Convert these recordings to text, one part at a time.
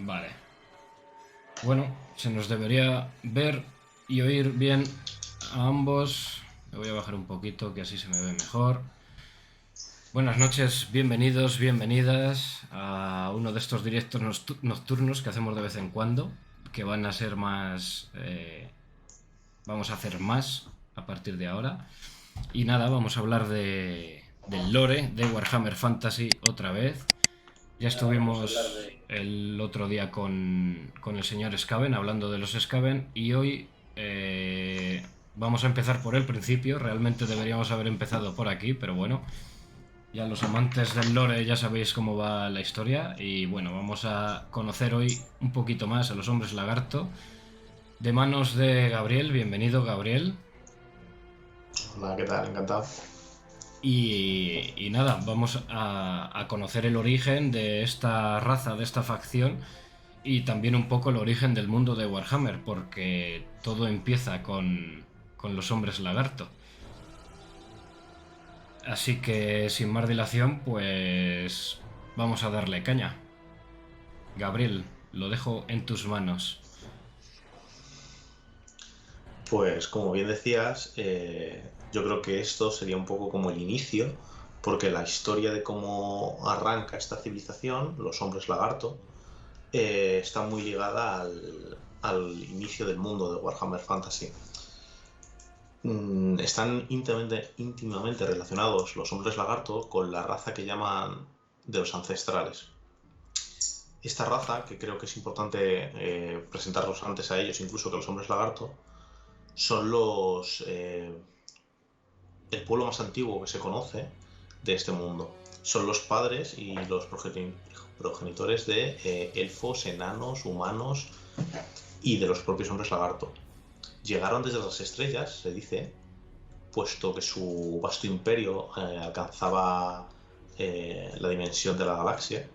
Vale. Bueno, se nos debería ver y oír bien a ambos. Me voy a bajar un poquito que así se me ve mejor. Buenas noches, bienvenidos, bienvenidas a uno de estos directos nocturnos que hacemos de vez en cuando, que van a ser más... vamos a hacer más a partir de ahora. Y nada, vamos a hablar del lore de Warhammer Fantasy otra vez. Ya estuvimos el otro día con el señor Skaven hablando de los Skaven y hoy vamos a empezar por el principio. Realmente deberíamos haber empezado por aquí, pero bueno, ya los amantes del lore ya sabéis cómo va la historia y bueno, vamos a conocer hoy un poquito más a los hombres lagarto de manos de Gabriel. Bienvenido, Gabriel. Hola, ¿qué tal? Encantado. Y nada, vamos a conocer el origen de esta raza, de esta facción y también un poco el origen del mundo de Warhammer, porque todo empieza con los hombres lagarto. Así que sin más dilación, pues vamos a darle caña. Gabriel, lo dejo en tus manos. Pues como bien decías, yo creo que esto sería un poco como el inicio, porque la historia de cómo arranca esta civilización, los hombres lagarto, está muy ligada al inicio del mundo de Warhammer Fantasy. Están íntimamente relacionados los hombres lagarto con la raza que llaman de los ancestrales. Esta raza, que creo que es importante presentarlos antes a ellos, incluso que los hombres lagarto, son el pueblo más antiguo que se conoce de este mundo. Son los padres y los progenitores de elfos, enanos, humanos y de los propios hombres lagarto. Llegaron desde las estrellas, se dice, puesto que su vasto imperio alcanzaba la dimensión de la galaxia,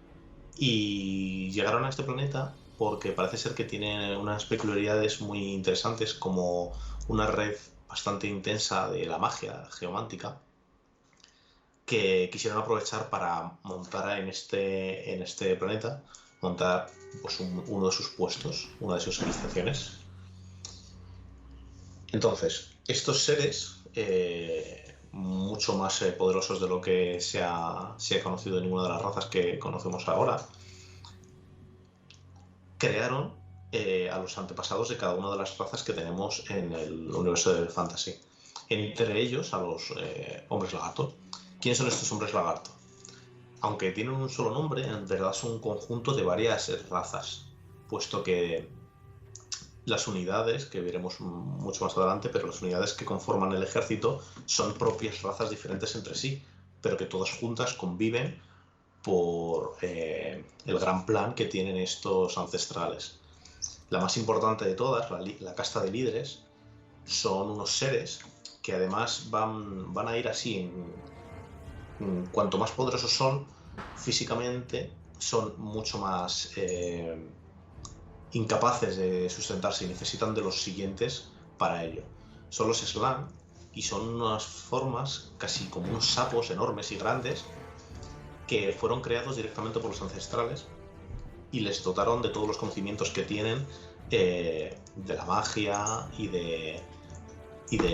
y llegaron a este planeta porque parece ser que tiene unas peculiaridades muy interesantes, como una red bastante intensa de la magia geomántica que quisieron aprovechar para montar en este planeta, montar pues, uno de sus puestos, una de sus civilizaciones. Entonces, estos seres, mucho más poderosos de lo que se ha conocido de ninguna de las razas que conocemos ahora, crearon a los antepasados de cada una de las razas que tenemos en el universo del fantasy. Entre ellos a los hombres lagarto. ¿Quiénes son estos hombres lagarto? Aunque tienen un solo nombre, en verdad son un conjunto de varias razas, puesto que las unidades, que veremos mucho más adelante, pero las unidades que conforman el ejército son propias razas diferentes entre sí, pero que todas juntas conviven por el gran plan que tienen estos ancestrales. La más importante de todas, la casta de líderes, son unos seres que además van a ir así. Cuanto más poderosos son físicamente, son mucho más incapaces de sustentarse y necesitan de los siguientes para ello. Son los Slan y son unas formas casi como unos sapos enormes y grandes que fueron creados directamente por los ancestrales y les dotaron de todos los conocimientos que tienen de la magia y de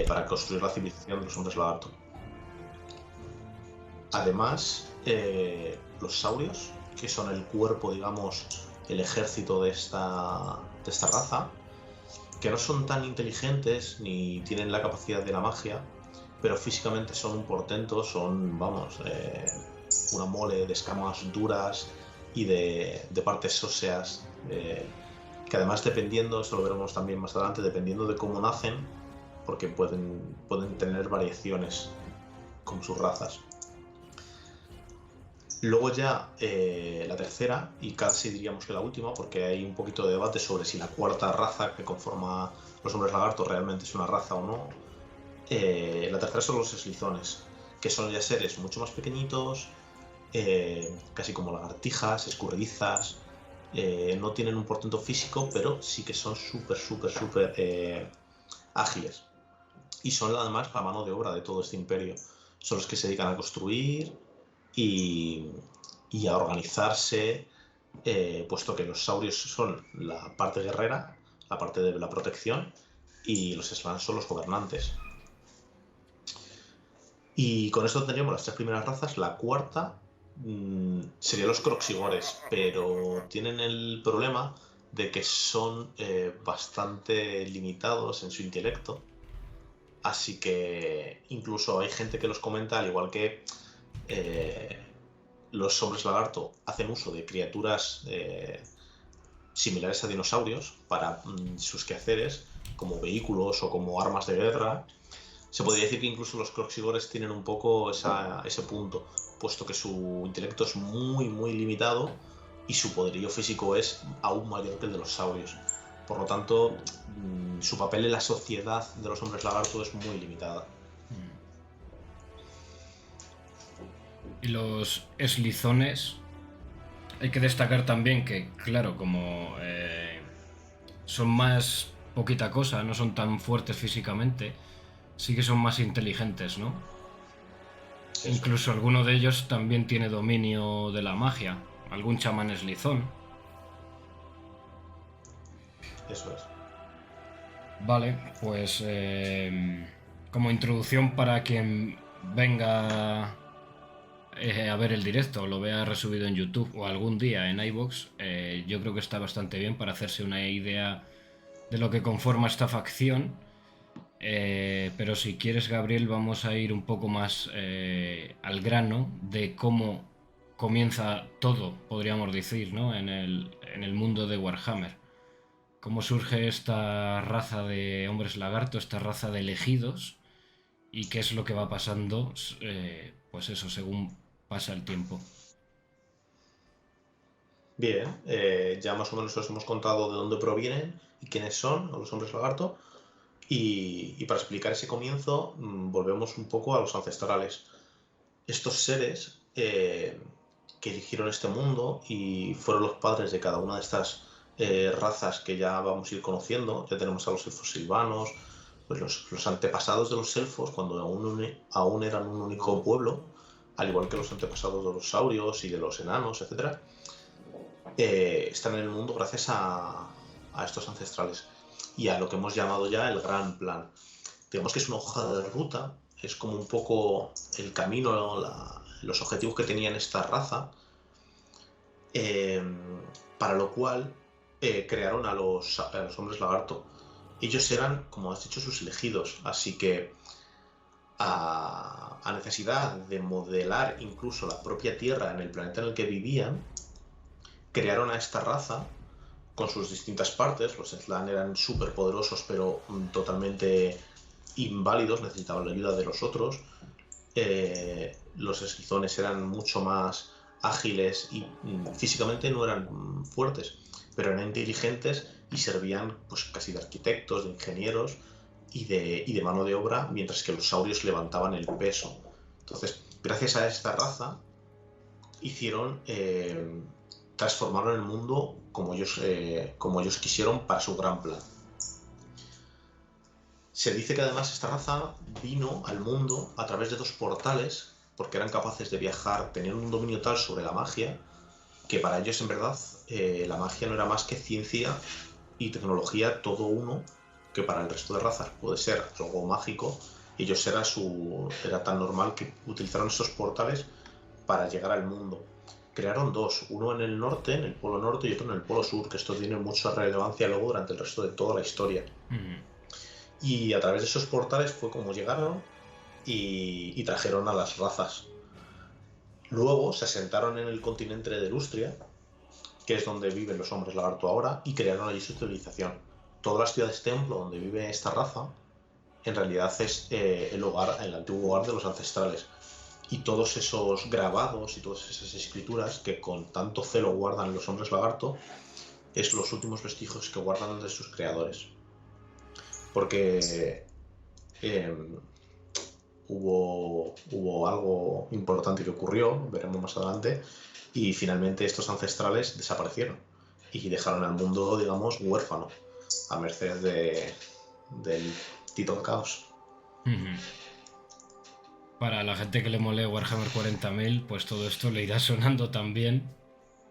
para construir la civilización de los hombres lagarto. Además, los saurios, que son el cuerpo, digamos, el ejército de esta raza, que no son tan inteligentes ni tienen la capacidad de la magia, pero físicamente son un portento, son, vamos, una mole de escamas duras y de partes óseas, que además dependiendo, esto lo veremos también más adelante, dependiendo de cómo nacen, porque pueden tener variaciones con sus razas. Luego ya la tercera, y casi diríamos que la última, porque hay un poquito de debate sobre si la cuarta raza que conforma los hombres lagartos realmente es una raza o no. La tercera son los eslizones, que son ya seres mucho más pequeñitos, casi como lagartijas, escurridizas. No tienen un portento físico, pero sí que son súper ágiles. Y son además la mano de obra de todo este imperio. Son los que se dedican a construir y, y a organizarse puesto que los saurios son la parte guerrera, la parte de la protección, y los Slans son los gobernantes. Y con esto tendríamos las tres primeras razas. La cuarta serían los Croxigores, pero tienen el problema de que son bastante limitados en su intelecto. Así que incluso hay gente que los comenta, al igual que los hombres lagarto hacen uso de criaturas similares a dinosaurios para sus quehaceres, como vehículos o como armas de guerra. Se podría decir que incluso los Croxigores tienen un poco ese punto, puesto que su intelecto es muy, muy limitado y su poderío físico es aún mayor que el de los saurios. Por lo tanto, su papel en la sociedad de los hombres lagarto es muy limitada. Y los eslizones, hay que destacar también que, claro, como son más poquita cosa, no son tan fuertes físicamente, sí que son más inteligentes, ¿no? Eso. Incluso alguno de ellos también tiene dominio de la magia, algún chamán eslizón. Eso es. Vale, pues como introducción para quien venga a ver el directo o lo vea resubido en YouTube o algún día en iVoox, yo creo que está bastante bien para hacerse una idea de lo que conforma esta facción. Pero si quieres, Gabriel, vamos a ir un poco más al grano de cómo comienza todo, podríamos decir, ¿no? En el mundo de Warhammer. Cómo surge esta raza de hombres lagarto, esta raza de elegidos, y qué es lo que va pasando, pues eso, según pasa el tiempo. Bien, ya más o menos os hemos contado de dónde provienen y quiénes son los hombres lagarto. Y para explicar ese comienzo, volvemos un poco a los ancestrales. Estos seres que eligieron este mundo y fueron los padres de cada una de estas razas que ya vamos a ir conociendo. Ya tenemos a los elfos silvanos, pues los antepasados de los elfos, cuando aún eran un único pueblo, al igual que los antepasados de los saurios y de los enanos, etc. Están en el mundo gracias a estos ancestrales y a lo que hemos llamado ya el gran plan. Digamos que es una hoja de ruta, es como un poco el camino, los objetivos que tenían esta raza, para lo cual crearon a los hombres lagarto. Ellos eran, como has dicho, sus elegidos, así que a necesidad de modelar incluso la propia Tierra en el planeta en el que vivían, crearon a esta raza con sus distintas partes. Los Slan eran súper poderosos, pero totalmente inválidos, necesitaban la ayuda de los otros. Los eslizones eran mucho más ágiles y físicamente no eran fuertes, pero eran inteligentes y servían pues casi de arquitectos, de ingenieros y de mano de obra, mientras que los saurios levantaban el peso. Entonces, gracias a esta raza, hicieron transformaron el mundo como ellos quisieron para su gran plan. Se dice que además esta raza vino al mundo a través de dos portales, porque eran capaces de viajar, tenían un dominio tal sobre la magia, que para ellos en verdad la magia no era más que ciencia y tecnología todo uno, que para el resto de razas puede ser algo mágico. Ellos era tan normal que utilizaron estos portales para llegar al mundo. Crearon dos, uno en el norte, en el polo norte, y otro en el polo sur, que esto tiene mucha relevancia luego durante el resto de toda la historia. Y a través de esos portales fue como llegaron y trajeron a las razas. Luego se asentaron en el continente de Lustria, que es donde viven los hombres lagarto ahora, y crearon allí su civilización. Todas las ciudades templo donde vive esta raza, en realidad es el antiguo hogar de los ancestrales. Y todos esos grabados y todas esas escrituras que con tanto celo guardan los hombres lagarto, es los últimos vestigios que guardan de sus creadores. Porque hubo algo importante que ocurrió, veremos más adelante, y finalmente estos ancestrales desaparecieron y dejaron al mundo, digamos, huérfano, a merced del Titón Caos. Para la gente que le mole Warhammer 40.000, pues todo esto le irá sonando también.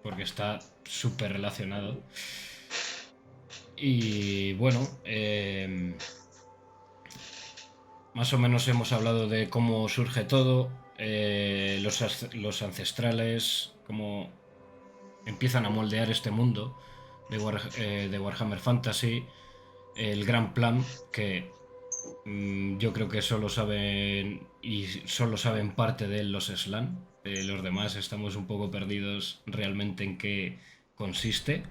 porque está súper relacionado. Y bueno, más o menos hemos hablado de cómo surge todo, los ancestrales, cómo empiezan a moldear este mundo de Warhammer Fantasy, el gran plan que yo creo que solo saben y solo saben parte de él los Slan. Los demás estamos un poco perdidos realmente en qué consiste.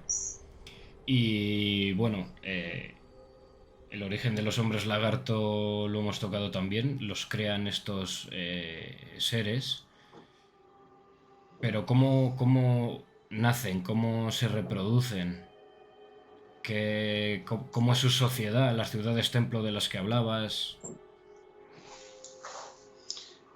Y bueno, el origen de los hombres lagarto lo hemos tocado también. Los crean estos seres. Pero ¿cómo nacen? ¿Cómo se reproducen? ¿Cómo es su sociedad? Las ciudades templo de las que hablabas.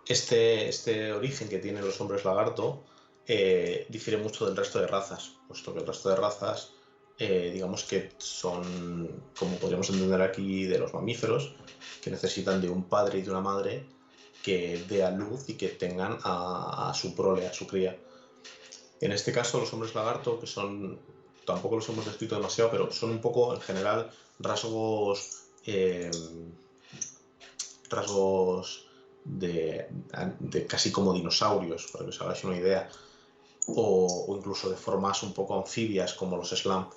Este origen que tienen los hombres lagarto difiere mucho del resto de razas, puesto que el resto de razas, digamos que son, como podríamos entender aquí, de los mamíferos, que necesitan de un padre y de una madre que dé a luz y que tengan a su prole, a su cría. En este caso, los hombres lagarto, que son, tampoco los hemos descrito demasiado, pero son un poco, en general, rasgos de casi como dinosaurios, para que os hagáis una idea, o incluso de formas un poco anfibias como los Slam.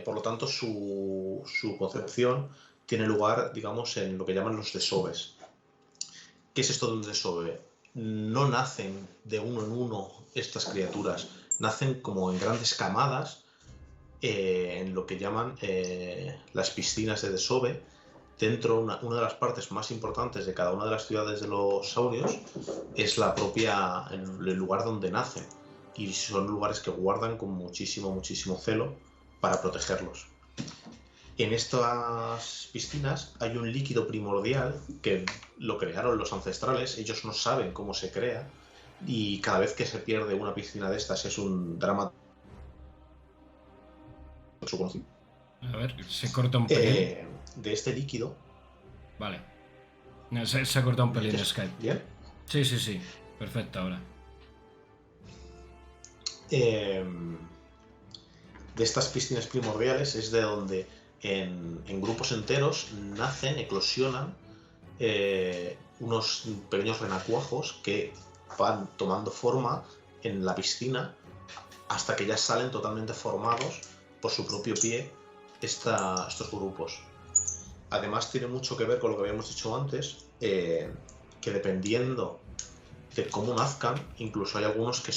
Por lo tanto, su concepción tiene lugar, digamos, en lo que llaman los desoves. ¿Qué es esto de un desove? No nacen de uno en uno estas criaturas, nacen como en grandes camadas, en lo que llaman las piscinas de desove. Dentro, una de las partes más importantes de cada una de las ciudades de los saurios es el lugar donde nacen, y son lugares que guardan con muchísimo celo para protegerlos. En estas piscinas hay un líquido primordial que lo crearon los ancestrales. Ellos no saben cómo se crea, y cada vez que se pierde una piscina de estas es un drama. A ver, se corta un pelín. De este líquido. Vale. No, se ha cortado un pelín Skype. ¿Bien? Sí. Perfecto ahora. De estas piscinas primordiales es de donde en grupos enteros nacen, eclosionan unos pequeños renacuajos que van tomando forma en la piscina hasta que ya salen totalmente formados por su propio pie estos grupos. Además tiene mucho que ver con lo que habíamos dicho antes, que dependiendo de cómo nazcan, incluso hay algunos que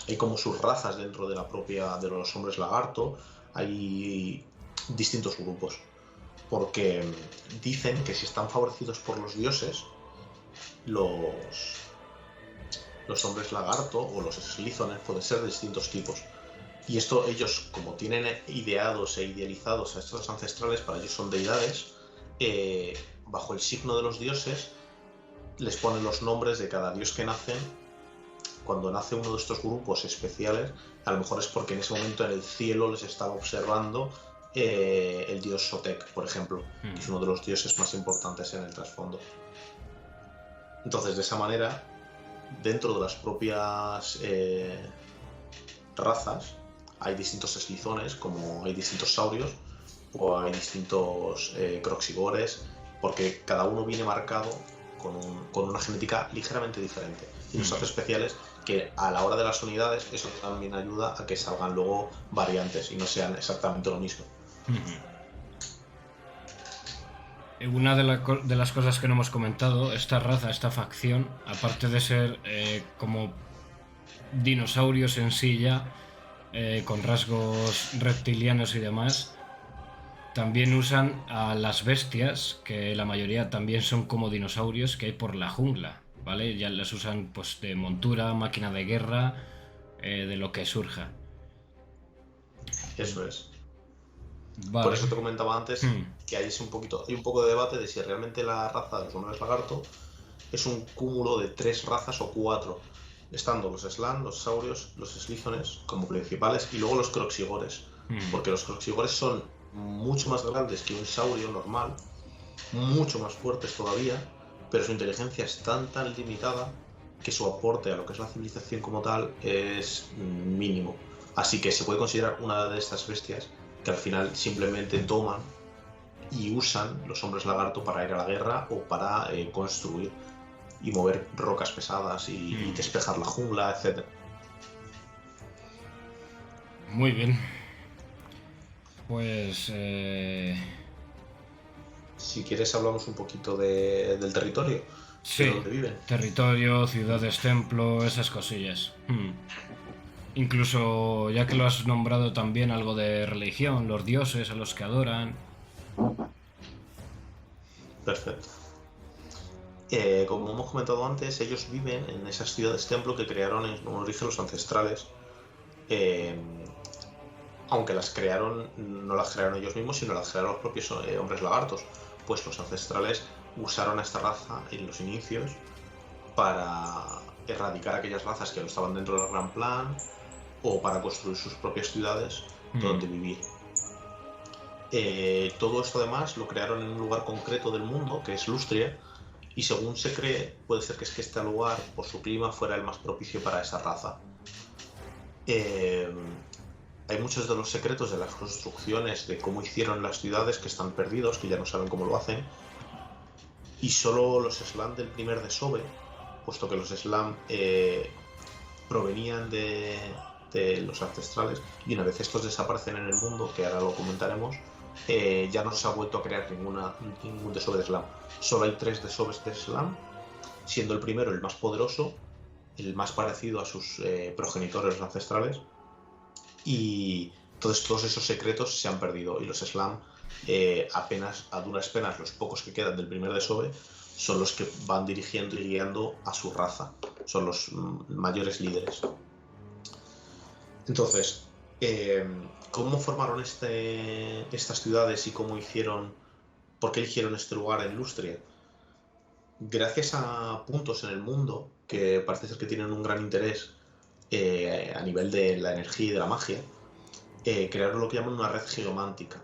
hay como sus razas dentro de de los hombres lagarto. Hay distintos grupos, porque dicen que si están favorecidos por los dioses, los hombres lagarto o los slithones pueden ser de distintos tipos. Y esto ellos, como tienen ideados e idealizados a estos ancestrales, para ellos son deidades, bajo el signo de los dioses les ponen los nombres de cada dios que nacen. Cuando nace uno de estos grupos especiales, a lo mejor es porque en ese momento en el cielo les estaba observando el dios Sotek, por ejemplo, que es uno de los dioses más importantes en el trasfondo. Entonces, de esa manera, dentro de las propias razas, hay distintos eslizones, como hay distintos saurios, o hay distintos croxigores, porque cada uno viene marcado con una genética ligeramente diferente, y nos hace especiales, que a la hora de las unidades eso también ayuda a que salgan luego variantes y no sean exactamente lo mismo. Una de las cosas que no hemos comentado, esta raza, esta facción, aparte de ser como dinosaurios en sí ya, con rasgos reptilianos y demás, también usan a las bestias, que la mayoría también son como dinosaurios que hay por la jungla, ¿vale? Ya las usan pues de montura, máquina de guerra, de lo que surja. Eso es. Vale. Por eso te comentaba antes que hay un poco de debate de si realmente la raza de los hombres lagarto es un cúmulo de 3 razas o 4, estando los Slan, los saurios, los slithones como principales, y luego los croxigores, porque los croxigores son mucho más grandes que un saurio normal, mucho más fuertes todavía, pero su inteligencia es tan limitada que su aporte a lo que es la civilización como tal es mínimo. Así que se puede considerar una de estas bestias que al final simplemente toman y usan los hombres lagarto para ir a la guerra o para construir y mover rocas pesadas y despejar la jungla, etc. Muy bien. Pues... Si quieres hablamos un poquito del territorio, de sí, dónde viven. territorio, ciudades, templo, esas cosillas. Incluso, ya que lo has nombrado también, algo de religión, los dioses a los que adoran. Perfecto. Como hemos comentado antes, ellos viven en esas ciudades templo que crearon en un origen los ancestrales. Eh, aunque las crearon, no las crearon ellos mismos, sino las crearon los propios hombres lagartos. Pues los ancestrales usaron a esta raza en los inicios para erradicar aquellas razas que no estaban dentro del gran plan o para construir sus propias ciudades donde vivir. Todo esto además lo crearon en un lugar concreto del mundo, que es Lustria, y según se cree, puede ser que este lugar, por su clima, fuera el más propicio para esa raza. Hay muchos de los secretos de las construcciones, de cómo hicieron las ciudades, que están perdidos, que ya no saben cómo lo hacen, y solo los Slam del primer desove, puesto que los Slam provenían de los ancestrales, y una vez estos desaparecen en el mundo, que ahora lo comentaremos, ya no se ha vuelto a crear ningún desove de Slam. Solo hay 3 desoves de Slam, siendo el primero el más poderoso, el más parecido a sus progenitores ancestrales, y entonces todos esos secretos se han perdido, y los Slam apenas, a duras penas, los pocos que quedan del primer desove son los que van dirigiendo y guiando a su raza, son los mayores líderes. Entonces, ¿cómo formaron estas ciudades y cómo hicieron, por qué eligieron este lugar en Lustria? Gracias a puntos en el mundo que parece ser que tienen un gran interés a nivel de la energía y de la magia, crearon lo que llaman una red geomántica.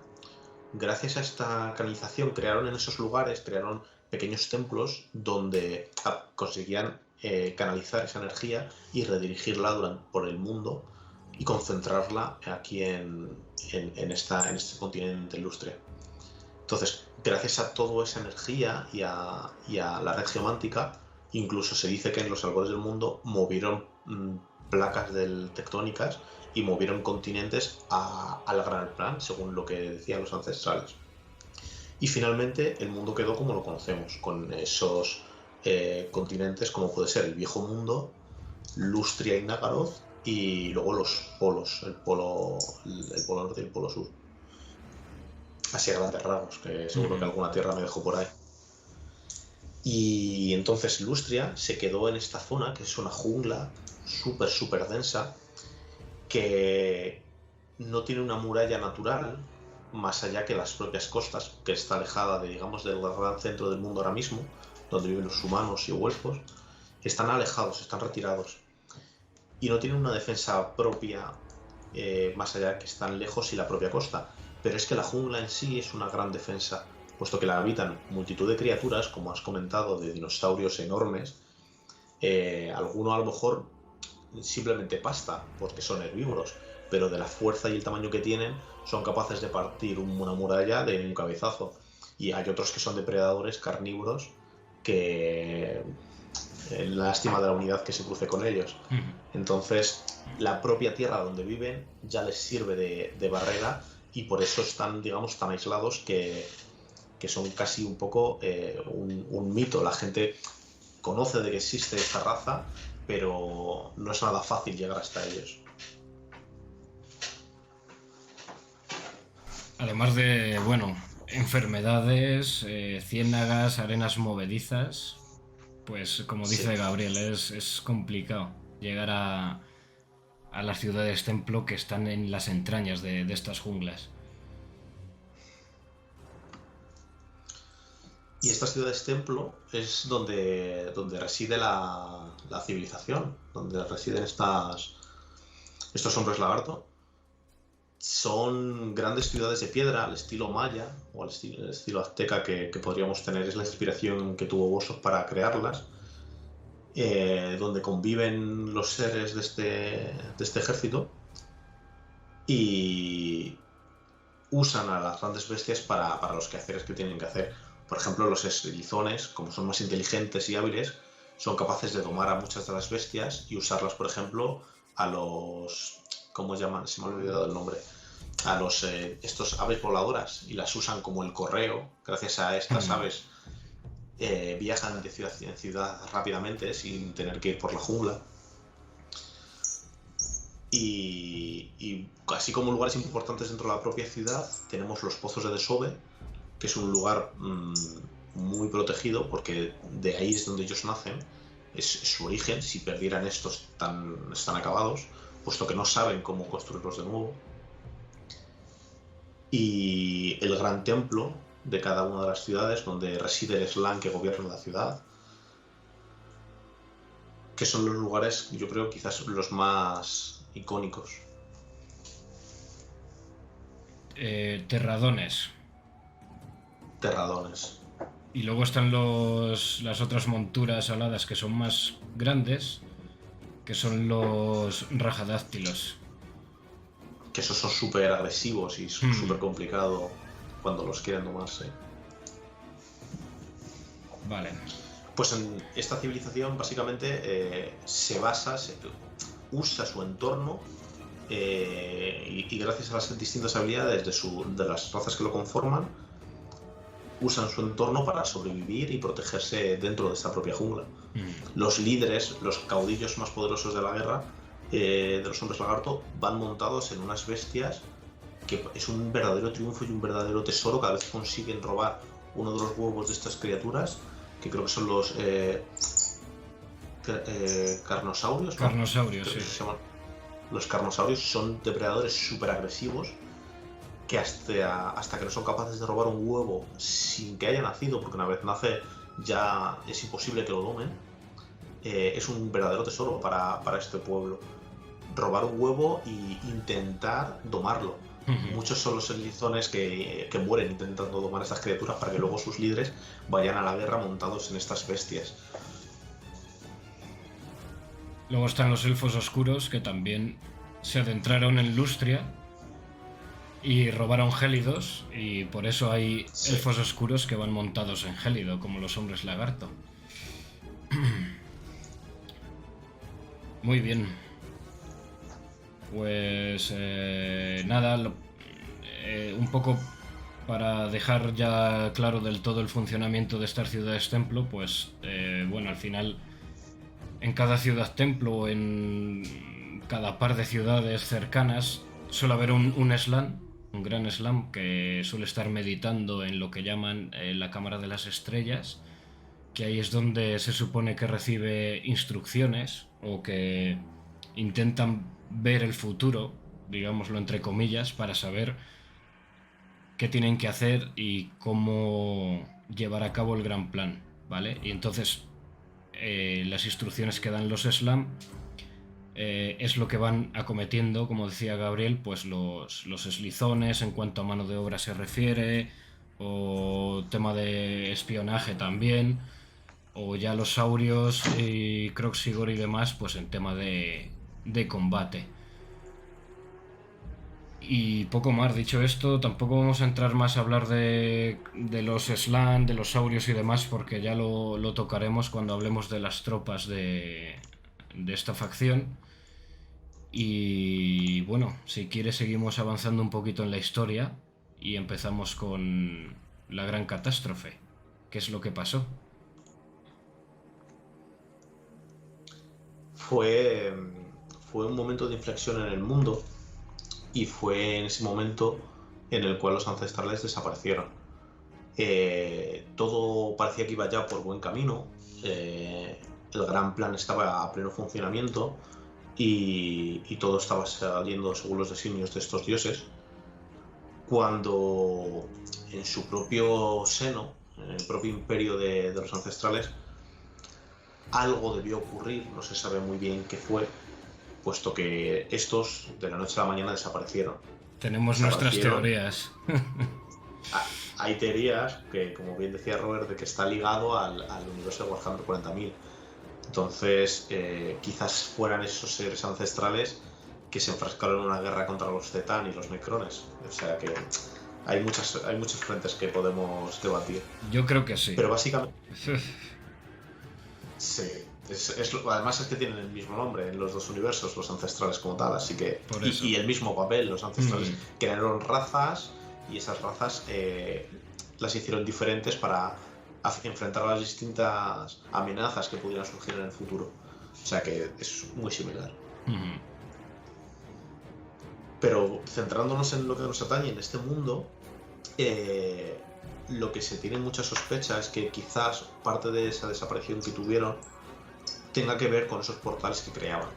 Gracias a esta canalización crearon en esos lugares, crearon pequeños templos donde conseguían canalizar esa energía y redirigirla por el mundo y concentrarla aquí en este continente de Lustria. Entonces, gracias a toda esa energía y a la red geomántica, incluso se dice que en los albores del mundo movieron placas tectónicas y movieron continentes al gran plan, según lo que decían los ancestrales. Y finalmente el mundo quedó como lo conocemos, con esos continentes como puede ser el Viejo Mundo, Lustria y Nagaroth, y luego los polos, el polo norte y el polo sur. Así a grandes rasgos, que seguro que alguna tierra me dejó por ahí. Y entonces Lustria se quedó en esta zona, que es una jungla súper densa, que no tiene una muralla natural, más allá que las propias costas, que está alejada del gran centro del mundo ahora mismo, donde viven los humanos y elfos. Están alejados, están retirados. Y no tienen una defensa propia, más allá que están lejos y la propia costa. Pero es que la jungla en sí es una gran defensa, puesto que la habitan multitud de criaturas, como has comentado, de dinosaurios enormes. Alguno a lo mejor simplemente pasta, porque son herbívoros, pero de la fuerza y el tamaño que tienen, son capaces de partir una muralla de un cabezazo. Y hay otros que son depredadores carnívoros que... lástima de la unidad que se cruce con ellos. Entonces, la propia tierra donde viven ya les sirve de barrera, y por eso están, tan aislados que son casi un poco un mito. La gente conoce de que existe esta raza, pero no es nada fácil llegar hasta ellos. Además de, enfermedades, ciénagas, arenas movedizas, pues como dice Gabriel, es complicado llegar a las ciudades templo que están en las entrañas de estas junglas. Y estas ciudades templo es donde reside la civilización, donde residen estos hombres lagarto. Son grandes ciudades de piedra al estilo maya o al estilo azteca que podríamos tener. Es la inspiración que tuvo Bosos para crearlas. donde conviven los seres de este ejército y usan a las grandes bestias para los quehaceres que tienen que hacer. Por ejemplo, los eslizones, como son más inteligentes y hábiles, son capaces de domar a muchas de las bestias y usarlas, por ejemplo, a los... ¿Cómo llaman? Se me ha olvidado el nombre. A los estos aves voladoras, y las usan como el correo. Gracias a estas aves viajan de ciudad en ciudad rápidamente sin tener que ir por la jungla. Y así como lugares importantes dentro de la propia ciudad, tenemos los pozos de Desove, que es un lugar muy protegido porque de ahí es donde ellos nacen, es su origen. Si perdieran estos están acabados, puesto que no saben cómo construirlos de nuevo. Y el gran templo de cada una de las ciudades, donde reside el Slan que gobierna la ciudad, que son los lugares, yo creo, quizás los más icónicos. Terradones. Terradones. Y luego están las otras monturas aladas que son más grandes, que son los rajadáctilos. Que esos son súper agresivos y súper complicado cuando los quieren domarse. Vale. Pues en esta civilización básicamente usa su entorno y gracias a las distintas habilidades de las razas que lo conforman, usan su entorno para sobrevivir y protegerse dentro de esta propia jungla. Los líderes, los caudillos más poderosos de la guerra, de los hombres lagarto, van montados en unas bestias que es un verdadero triunfo y un verdadero tesoro cada vez que consiguen robar uno de los huevos de estas criaturas, que creo que son los carnosaurios, ¿no? Carnosaurios, sí. Los carnosaurios son depredadores súper agresivos que hasta que no son capaces de robar un huevo sin que haya nacido, porque una vez nace ya es imposible que lo domen. Es un verdadero tesoro para este pueblo. Robar un huevo e intentar domarlo. Muchos son los eslizones que mueren intentando domar a estas criaturas para que luego sus líderes vayan a la guerra montados en estas bestias. Luego están los elfos oscuros, que también se adentraron en Lustria y robaron gélidos, y por eso hay elfos oscuros que van montados en gélido, como los hombres lagarto. Muy bien. Pues nada, un poco para dejar ya claro del todo el funcionamiento de estas ciudades templo, pues bueno, al final en cada ciudad templo o en cada par de ciudades cercanas suele haber un Slan, un gran Slan, que suele estar meditando en lo que llaman la Cámara de las Estrellas, que ahí es donde se supone que recibe instrucciones o que intentan ver el futuro, digámoslo entre comillas, para saber qué tienen que hacer y cómo llevar a cabo el gran plan, ¿vale? Y entonces las instrucciones que dan los Slam es lo que van acometiendo, como decía Gabriel, pues los eslizones en cuanto a mano de obra se refiere, o tema de espionaje también, o ya los saurios y Kroxigor y demás, pues en tema de combate. Y poco más. Dicho esto, tampoco vamos a entrar más a hablar de los Slan, de los saurios y demás, porque ya lo tocaremos cuando hablemos de las tropas de esta facción. Y bueno, si quieres seguimos avanzando un poquito en la historia y empezamos con la gran catástrofe. ¿Qué es lo que pasó? Fue un momento de inflexión en el mundo, y fue en ese momento en el cual los ancestrales desaparecieron. Todo parecía que iba ya por buen camino, el gran plan estaba a pleno funcionamiento y todo estaba saliendo según los designios de estos dioses, cuando en su propio seno, en el propio imperio de los ancestrales, algo debió ocurrir, no se sabe muy bien qué fue, puesto que estos de la noche a la mañana desaparecieron. Tenemos nuestras teorías. Hay teorías que, como bien decía Robert, de que está ligado al universo de Warhammer 40.000. Entonces, quizás fueran esos seres ancestrales que se enfrascaron en una guerra contra los Zetán y los Necrones. O sea que hay muchos frentes que podemos debatir. Yo creo que sí. Pero básicamente... Sí. Además es que tienen el mismo nombre en los dos universos, los ancestrales como tal, así que... Y el mismo papel, los ancestrales. Crearon razas y esas razas las hicieron diferentes para enfrentar a las distintas amenazas que pudieran surgir en el futuro. O sea que es muy similar. Pero centrándonos en lo que nos atañe en este mundo, lo que se tiene mucha sospecha es que quizás parte de esa desaparición que tuvieron tenga que ver con esos portales que creaban.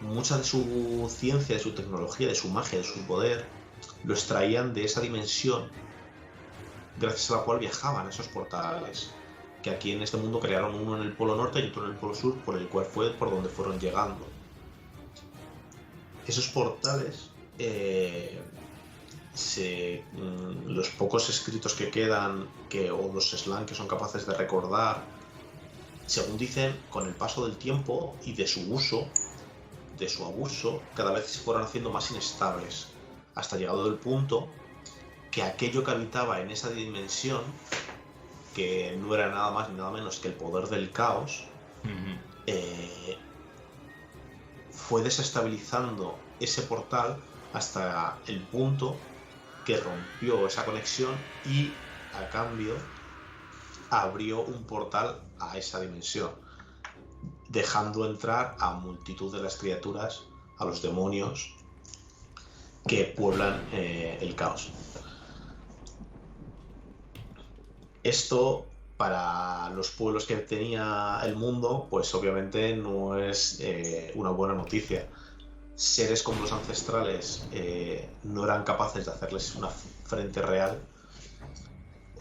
Mucha de su ciencia, de su tecnología, de su magia, de su poder, lo extraían de esa dimensión gracias a la cual viajaban esos portales, que aquí en este mundo crearon uno en el Polo Norte y otro en el Polo Sur, por el cual fue por donde fueron llegando. Esos portales, los pocos escritos que quedan, o los slan que son capaces de recordar, según dicen, con el paso del tiempo y de su uso, de su abuso, cada vez se fueron haciendo más inestables, hasta llegado el punto que aquello que habitaba en esa dimensión, que no era nada más ni nada menos que el poder del caos, fue desestabilizando ese portal hasta el punto que rompió esa conexión y, a cambio, abrió un portal a esa dimensión, dejando entrar a multitud de las criaturas, a los demonios que pueblan el caos. Esto, para los pueblos que tenía el mundo, pues obviamente no es una buena noticia. Seres como los ancestrales no eran capaces de hacerles una frente real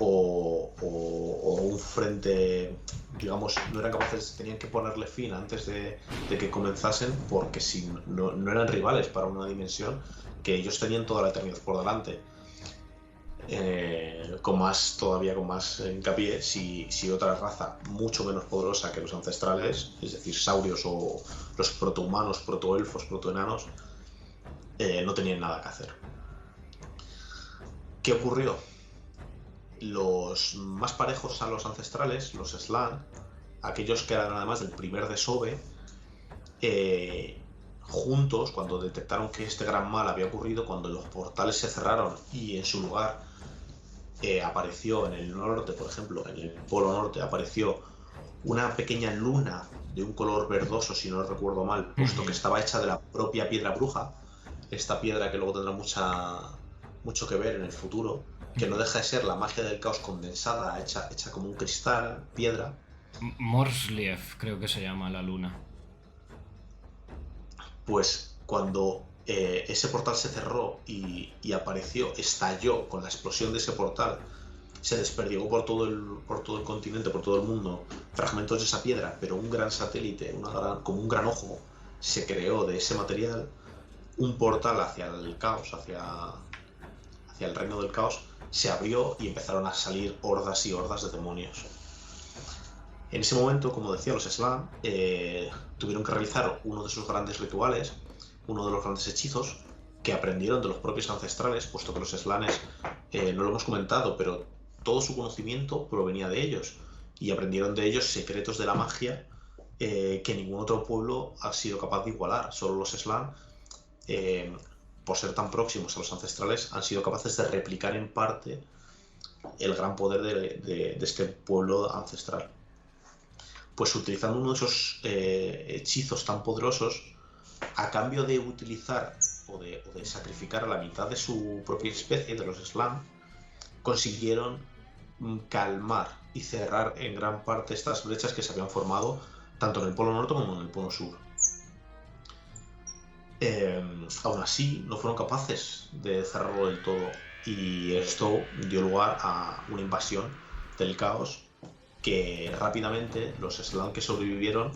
o un frente, digamos, no eran capaces, tenían que ponerle fin antes de que comenzasen, porque si no eran rivales para una dimensión que ellos tenían toda la eternidad por delante. Con más hincapié si otra raza mucho menos poderosa que los ancestrales, es decir, saurios o los protohumanos, protoelfos, protoenanos, no tenían nada que hacer. ¿Qué ocurrió? Los más parejos a los ancestrales, los Slan, aquellos que eran además del primer desove, juntos, cuando detectaron que este gran mal había ocurrido, cuando los portales se cerraron y en su lugar apareció en el norte, por ejemplo, en el Polo Norte, apareció una pequeña luna de un color verdoso, si no recuerdo mal, puesto que estaba hecha de la propia piedra bruja, esta piedra que luego tendrá mucho que ver en el futuro, que no deja de ser la magia del caos condensada, hecha como un cristal, piedra. Morsliev, creo que se llama la luna. Pues cuando ese portal se cerró y apareció, estalló con la explosión de ese portal, se desperdigó por todo el continente, por todo el mundo, fragmentos de esa piedra, pero un gran satélite, como un gran ojo, se creó de ese material, un portal hacia el caos, hacia el reino del caos, se abrió y empezaron a salir hordas y hordas de demonios. En ese momento, como decía, los Slan tuvieron que realizar uno de sus grandes rituales, uno de los grandes hechizos que aprendieron de los propios ancestrales, puesto que los Slanes, no lo hemos comentado, pero todo su conocimiento provenía de ellos, y aprendieron de ellos secretos de la magia que ningún otro pueblo ha sido capaz de igualar. Solo los Slan, por ser tan próximos a los ancestrales, han sido capaces de replicar en parte el gran poder de este pueblo ancestral. Pues utilizando uno de esos hechizos tan poderosos, a cambio de utilizar o de sacrificar a la mitad de su propia especie, de los Slan, consiguieron calmar y cerrar en gran parte estas brechas que se habían formado tanto en el Polo Norte como en el Polo Sur. Aún así, no fueron capaces de cerrarlo del todo, y esto dio lugar a una invasión del caos que rápidamente los Slan que sobrevivieron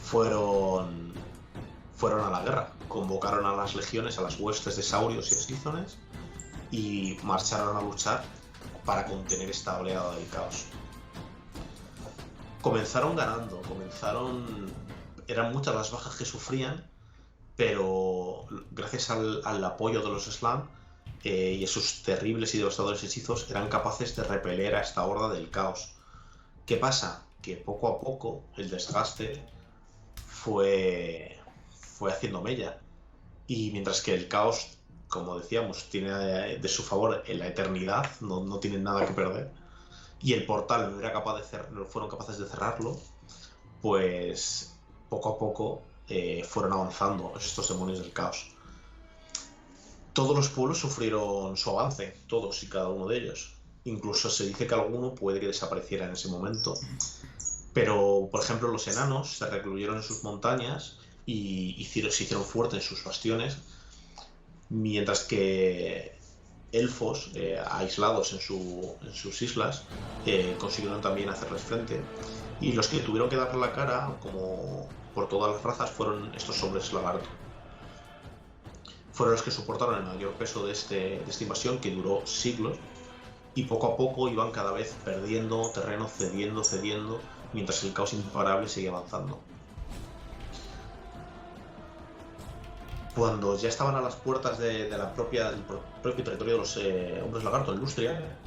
fueron a la guerra, convocaron a las legiones, a las huestes de saurios y esquizones, y marcharon a luchar para contener esta oleada del caos. Comenzaron ganando, eran muchas las bajas que sufrían, pero gracias al apoyo de los Slann y esos terribles y devastadores hechizos eran capaces de repeler a esta horda del caos. ¿Qué pasa? Que poco a poco el desgaste fue haciendo mella, y mientras que el caos, como decíamos, tiene de su favor en la eternidad, no tienen nada que perder, y el portal no fueron capaces de cerrarlo, pues poco a poco fueron avanzando estos demonios del caos. Todos los pueblos sufrieron su avance, todos y cada uno de ellos. Incluso se dice que alguno puede que desapareciera en ese momento. Pero, por ejemplo, los enanos se recluyeron en sus montañas y se hicieron fuertes en sus bastiones, mientras que elfos aislados en sus islas consiguieron también hacerles frente. Y los que tuvieron que darle la cara, como por todas las razas, fueron estos hombres lagarto. Fueron los que soportaron el mayor peso de esta invasión, que duró siglos, y poco a poco iban cada vez perdiendo terreno, cediendo, mientras el caos imparable seguía avanzando. Cuando ya estaban a las puertas del propio territorio de los hombres lagarto en Lustria,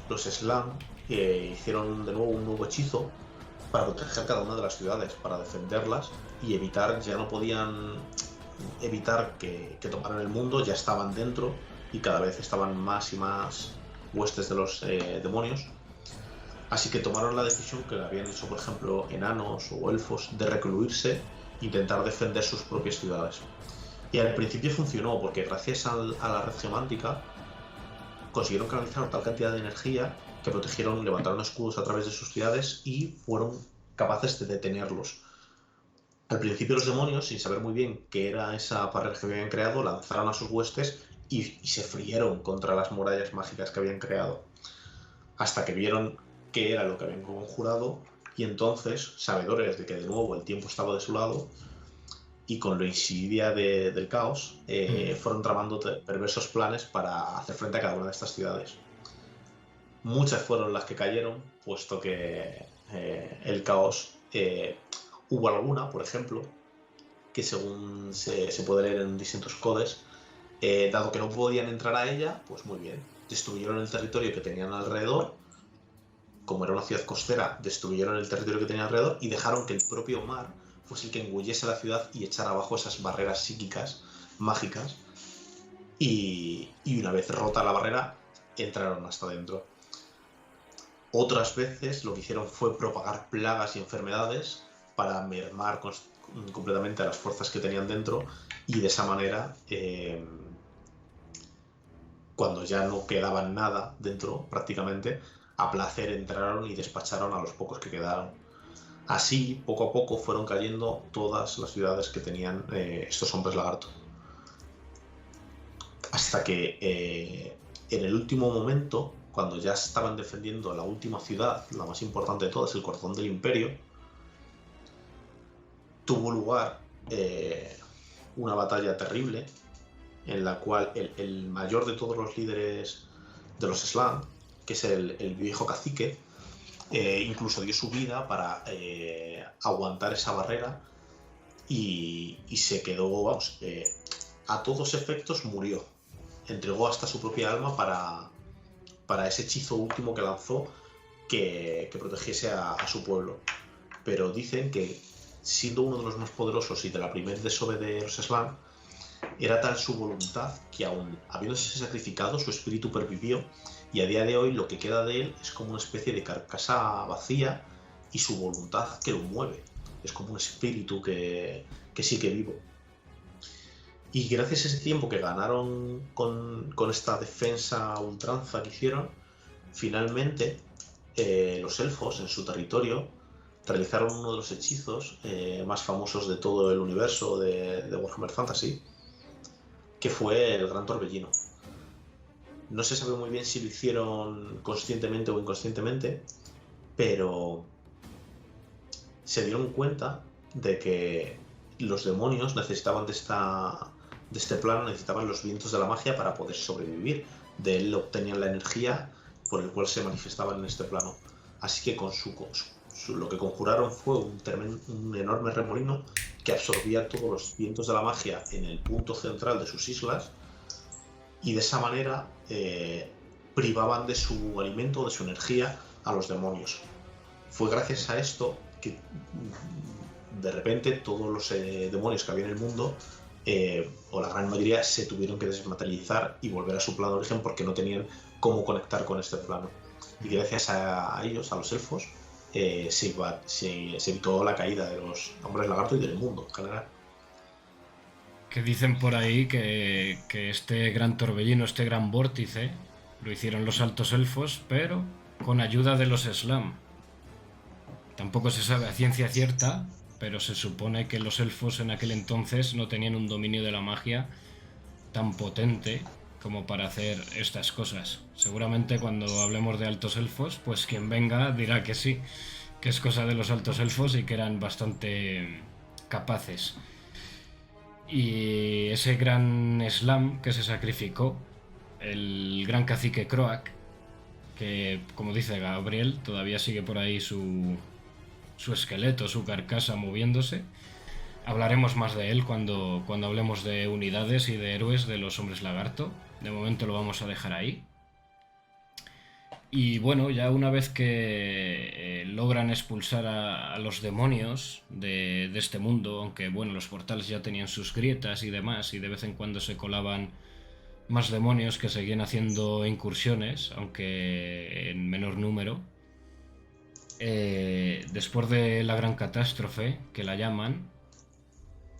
los Slann hicieron de nuevo un nuevo hechizo para proteger cada una de las ciudades, para defenderlas y ya no podían evitar que tomaran el mundo, ya estaban dentro y cada vez estaban más y más huestes de los demonios. Así que tomaron la decisión que habían hecho, por ejemplo, enanos o elfos, de recluirse e intentar defender sus propias ciudades. Y al principio funcionó, porque gracias a la red semántica consiguieron canalizar tal cantidad de energía que levantaron escudos a través de sus ciudades y fueron capaces de detenerlos. Al principio los demonios, sin saber muy bien qué era esa barrera que habían creado, lanzaron a sus huestes y se frieron contra las murallas mágicas que habían creado, hasta que vieron qué era lo que habían conjurado, y entonces, sabedores de que de nuevo el tiempo estaba de su lado, y con la insidia del caos, fueron tramando perversos planes para hacer frente a cada una de estas ciudades. Muchas fueron las que cayeron, puesto que el caos... hubo alguna, por ejemplo, que según se puede leer en distintos codes, dado que no podían entrar a ella, pues muy bien, destruyeron el territorio que tenían alrededor. Como era una ciudad costera, destruyeron el territorio que tenían alrededor y dejaron que el propio mar fuese el que engullese la ciudad y echara abajo esas barreras psíquicas, mágicas, y una vez rota la barrera, entraron hasta dentro. Otras veces lo que hicieron fue propagar plagas y enfermedades para mermar completamente a las fuerzas que tenían dentro, y de esa manera, cuando ya no quedaban nada dentro prácticamente, a placer entraron y despacharon a los pocos que quedaron. Así, poco a poco, fueron cayendo todas las ciudades que tenían estos hombres lagarto. Hasta que en el último momento, cuando ya estaban defendiendo la última ciudad, la más importante de todas, el corazón del imperio, tuvo lugar una batalla terrible en la cual el mayor de todos los líderes de los Slann, que es el viejo cacique, incluso dio su vida para aguantar esa barrera, y se quedó, vamos, a todos efectos murió. Entregó hasta su propia alma para ese hechizo último que lanzó, que protegiese a su pueblo. Pero dicen que, siendo uno de los más poderosos y de la primera desove de los Slann, era tal su voluntad que, aún habiéndose sacrificado, su espíritu pervivió, y a día de hoy lo que queda de él es como una especie de carcasa vacía, y su voluntad que lo mueve. Es como un espíritu que sigue vivo. Y gracias a ese tiempo que ganaron con esta defensa a ultranza que hicieron, finalmente los elfos en su territorio realizaron uno de los hechizos más famosos de todo el universo de Warhammer Fantasy, que fue el Gran Torbellino. No se sabe muy bien si lo hicieron conscientemente o inconscientemente, pero se dieron cuenta de que los demonios necesitaban de este plano, necesitaban los vientos de la magia para poder sobrevivir. De él obtenían la energía por el cual se manifestaban en este plano. Así que con Lo que conjuraron fue un enorme remolino que absorbía todos los vientos de la magia en el punto central de sus islas, y de esa manera privaban de su alimento, de su energía, a los demonios. Fue gracias a esto que de repente todos los demonios que había en el mundo, o la gran mayoría, se tuvieron que desmaterializar y volver a su plano de origen porque no tenían cómo conectar con este plano. Y gracias a ellos, a los elfos, se evitó la caída de los hombres lagarto y del mundo en general. Que dicen por ahí que este gran torbellino, este gran vórtice, lo hicieron los altos elfos, pero con ayuda de los Slam. Tampoco se sabe a ciencia cierta, pero se supone que los elfos en aquel entonces no tenían un dominio de la magia tan potente como para hacer estas cosas. Seguramente cuando hablemos de altos elfos, pues quien venga dirá que sí, que es cosa de los altos elfos y que eran bastante capaces. Y ese gran Slam que se sacrificó, el gran cacique Croak, que como dice Gabriel, todavía sigue por ahí su esqueleto, su carcasa moviéndose. Hablaremos más de él cuando hablemos de unidades y de héroes de los hombres lagarto. De momento lo vamos a dejar ahí. Y bueno, ya una vez que logran expulsar a los demonios de este mundo, aunque bueno, los portales ya tenían sus grietas y demás, y de vez en cuando se colaban más demonios que seguían haciendo incursiones, aunque en menor número. Después de la gran catástrofe, que la llaman,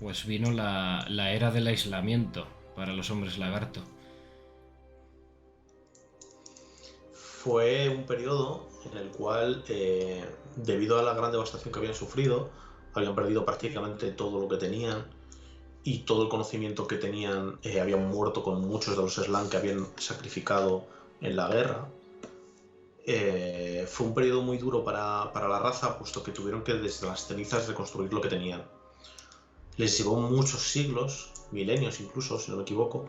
pues vino la era del aislamiento para los hombres lagarto. Fue un periodo en el cual, debido a la gran devastación que habían sufrido, habían perdido prácticamente todo lo que tenían, y todo el conocimiento que tenían habían muerto con muchos de los Slan que habían sacrificado en la guerra. Fue un periodo muy duro para la raza, puesto que tuvieron que desde las cenizas reconstruir lo que tenían. Les llevó muchos siglos, milenios incluso, si no me equivoco,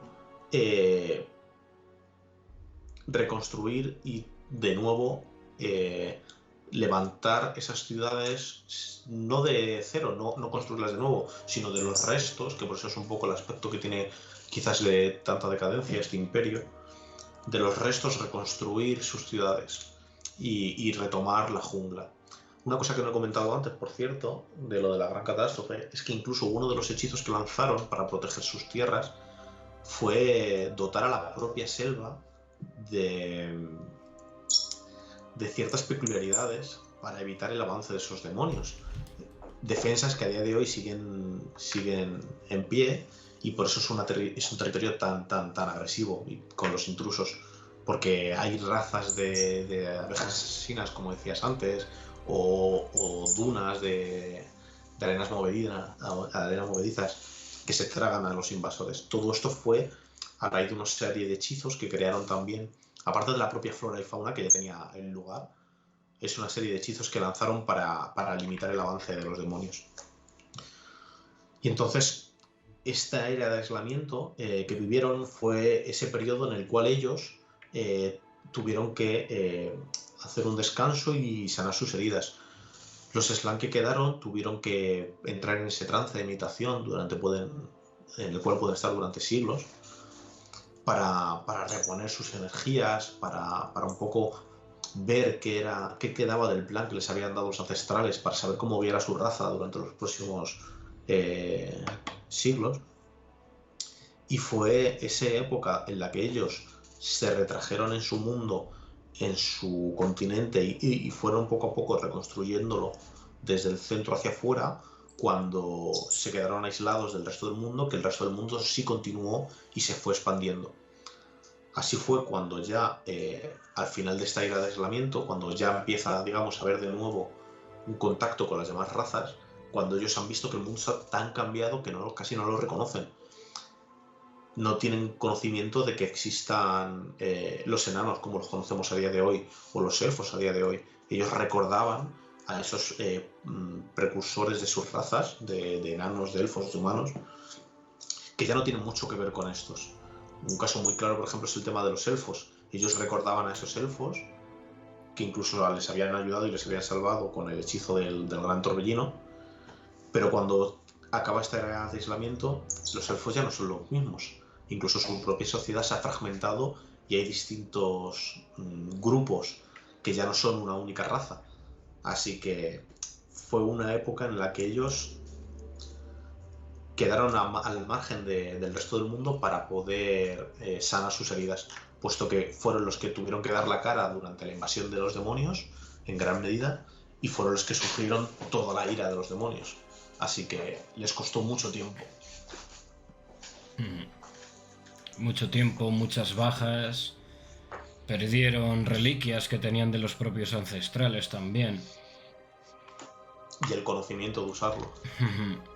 reconstruir y de nuevo levantar esas ciudades, no de cero, no construirlas de nuevo, sino de los restos, que por eso es un poco el aspecto que tiene quizás de tanta decadencia este imperio, de los restos reconstruir sus ciudades y retomar la jungla. Una cosa que no he comentado antes, por cierto, de lo de la gran catástrofe, es que incluso uno de los hechizos que lanzaron para proteger sus tierras fue dotar a la propia selva de ciertas peculiaridades para evitar el avance de esos demonios. Defensas que a día de hoy siguen en pie, y por eso es un territorio tan agresivo y con los intrusos, porque hay razas de abejas asesinas, como decías antes, o dunas de arenas movedizas que se tragan a los invasores. Todo esto fue a raíz de una serie de hechizos que crearon también, aparte de la propia flora y fauna que ya tenía el lugar. Es una serie de hechizos que lanzaron para limitar el avance de los demonios. Y entonces, esta era de aislamiento que vivieron fue ese periodo en el cual ellos tuvieron que hacer un descanso y sanar sus heridas. Los Slan que quedaron tuvieron que entrar en ese trance de meditación en el cual pueden estar durante siglos para reponer sus energías, para un poco ver qué quedaba del plan que les habían dado los ancestrales, para saber cómo viera su raza durante los próximos siglos. Y fue esa época en la que ellos se retrajeron en su mundo, en su continente, y fueron poco a poco reconstruyéndolo desde el centro hacia afuera, cuando se quedaron aislados del resto del mundo, que el resto del mundo sí continuó y se fue expandiendo. Así fue cuando ya, al final de esta era de aislamiento, cuando ya empieza, digamos, a haber de nuevo un contacto con las demás razas, cuando ellos han visto que el mundo está tan cambiado que casi no lo reconocen. No tienen conocimiento de que existan los enanos como los conocemos a día de hoy, o los elfos a día de hoy. Ellos recordaban a esos precursores de sus razas, de enanos, de elfos, de humanos, que ya no tienen mucho que ver con estos. Un caso muy claro, por ejemplo, es el tema de los elfos. Ellos recordaban a esos elfos que incluso les habían ayudado y les habían salvado con el hechizo del gran torbellino, pero cuando acaba esta era de aislamiento, los elfos ya no son los mismos. Incluso su propia sociedad se ha fragmentado y hay distintos grupos que ya no son una única raza. Así que fue una época en la que ellos quedaron al margen del resto del mundo para poder sanar sus heridas, puesto que fueron los que tuvieron que dar la cara durante la invasión de los demonios, en gran medida, y fueron los que sufrieron toda la ira de los demonios. Así que les costó mucho tiempo. Mucho tiempo, muchas bajas. Perdieron reliquias que tenían de los propios ancestrales también. Y el conocimiento de usarlo.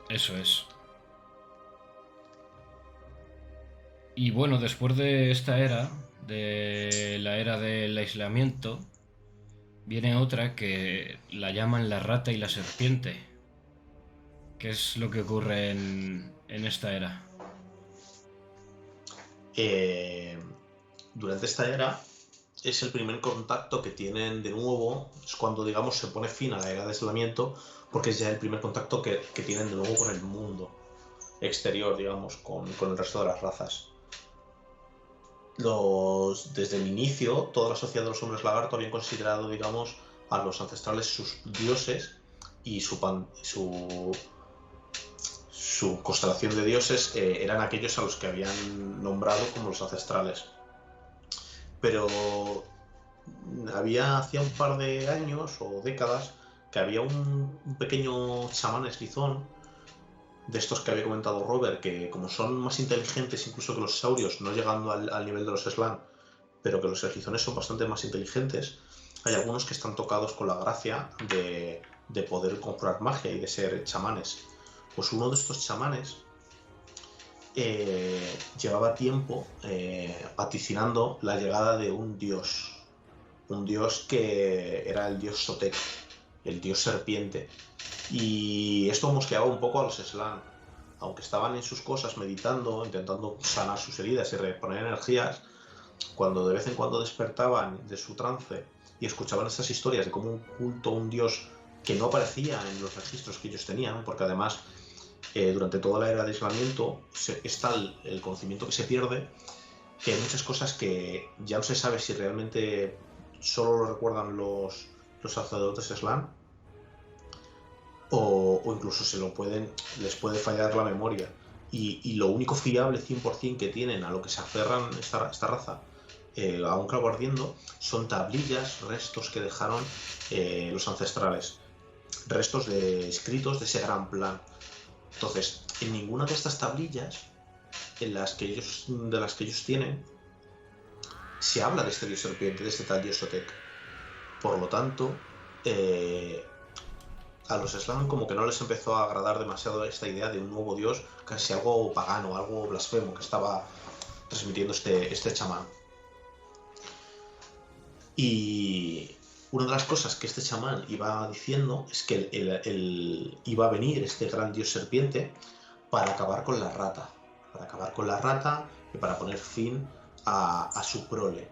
Eso es. Y bueno, después de esta era, de la era del aislamiento, viene otra que la llaman la rata y la serpiente. ¿Qué es lo que ocurre en esta era? Durante esta era es el primer contacto que tienen de nuevo, es cuando, digamos, se pone fin a la era de aislamiento, porque es ya el primer contacto que tienen de nuevo con el mundo exterior, digamos, con el resto de las razas. Desde el inicio, toda la sociedad de los hombres lagarto habían considerado, digamos, a los ancestrales sus dioses y su constelación de dioses eran aquellos a los que habían nombrado como los ancestrales. Pero hacía un par de años o décadas que había un pequeño chamán eslizón, de estos que había comentado Robert, que como son más inteligentes incluso que los saurios, no llegando al nivel de los slan, pero que los eslizones son bastante más inteligentes, hay algunos que están tocados con la gracia de poder comprar magia y de ser chamanes. Pues uno de estos chamanes llevaba tiempo vaticinando la llegada de un dios que era el dios Sotek, el dios serpiente. Y esto mosqueaba un poco a los slan, aunque estaban en sus cosas meditando, intentando sanar sus heridas y reponer energías. Cuando de vez en cuando despertaban de su trance y escuchaban estas historias de cómo un culto a un dios que no aparecía en los registros que ellos tenían, porque además durante toda la era de aislamiento es tal el conocimiento que se pierde, que hay muchas cosas que ya no se sabe si realmente solo lo recuerdan los sacerdotes slan o incluso les puede fallar la memoria. Y lo único fiable 100% que tienen, a lo que se aferran esta raza, aún clavo ardiendo, son tablillas, restos que dejaron los ancestrales, restos de escritos de ese gran plan. Entonces, en ninguna de estas tablillas de las que ellos tienen se habla de este dios serpiente, de este tal dios Sotek. Por lo tanto, a los slan como que no les empezó a agradar demasiado esta idea de un nuevo dios, casi algo pagano, algo blasfemo que estaba transmitiendo este chamán. Y una de las cosas que este chamán iba diciendo es que iba a venir este gran dios serpiente para acabar con la rata, y para poner fin a su prole.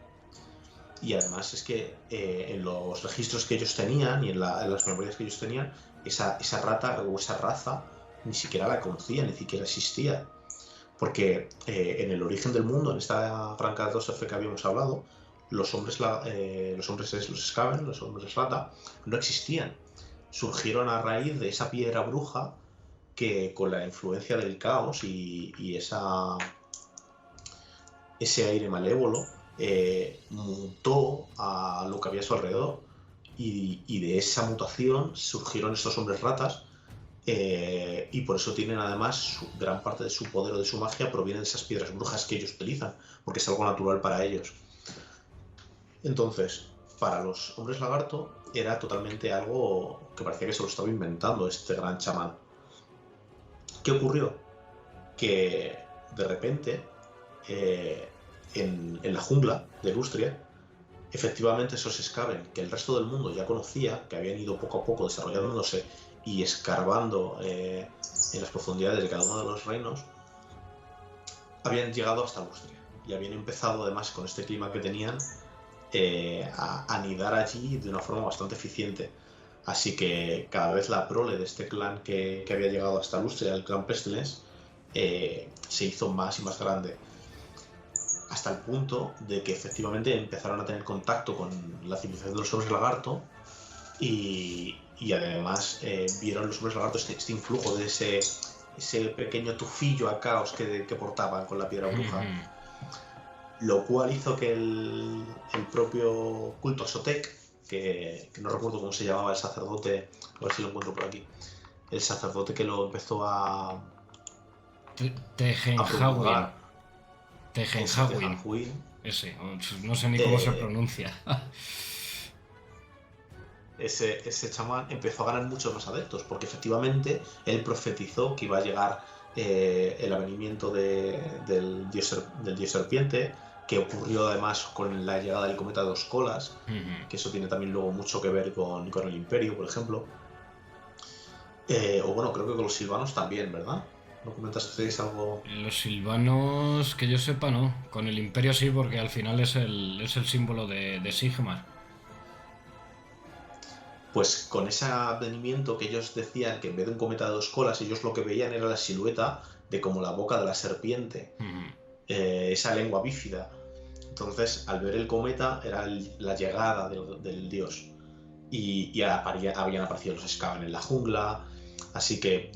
Y además es que en los registros que ellos tenían y en las memorias que ellos tenían, esa rata o esa raza ni siquiera la conocía, ni siquiera existía. Porque en el origen del mundo, en esta gran catástrofe que habíamos hablado, los hombres Skaven, los hombres rata, no existían. Surgieron a raíz de esa piedra bruja que, con la influencia del caos y ese aire malévolo, mutó a lo que había a su alrededor, y de esa mutación surgieron estos hombres ratas, y por eso tienen además gran parte de su poder o de su magia proviene de esas piedras brujas que ellos utilizan, porque es algo natural para ellos. Entonces, para los hombres lagarto era totalmente algo que parecía que se lo estaba inventando este gran chamán. ¿Qué ocurrió? Que de repente en la jungla de Lustria, efectivamente esos Skaven que el resto del mundo ya conocía, que habían ido poco a poco desarrollándose y escarbando en las profundidades de cada uno de los reinos, habían llegado hasta Lustria y habían empezado, además, con este clima que tenían, anidar allí de una forma bastante eficiente. Así que cada vez la prole de este clan que había llegado hasta Lustria, el clan Pestilence, se hizo más y más grande. Hasta el punto de que efectivamente empezaron a tener contacto con la civilización de los hombres lagarto y además vieron los hombres lagarto este influjo de ese pequeño tufillo a caos que portaban con la piedra bruja. Lo cual hizo que el propio culto a Sotek, que no recuerdo cómo se llamaba el sacerdote, a ver si lo encuentro por aquí, el sacerdote que lo empezó a Tegenhawin. Tegenhawin. Ese, no sé ni cómo se pronuncia. Ese chamán empezó a ganar muchos más adeptos, porque efectivamente él profetizó que iba a llegar el avenimiento del dios serpiente, que ocurrió además con la llegada del cometa de 2 colas, que eso tiene también luego mucho que ver con el Imperio, por ejemplo. O bueno, creo que con los silvanos también, ¿verdad? ¿No comentasteis algo? Los silvanos, que yo sepa, no. Con el Imperio sí, porque al final es el símbolo de Sigmar. Pues con ese advenimiento que ellos decían que en vez de un cometa de 2 colas, ellos lo que veían era la silueta de como la boca de la serpiente, esa lengua bífida. Entonces, al ver el cometa, era la llegada del dios. Y habían aparecido los Skaven en la jungla. Así que,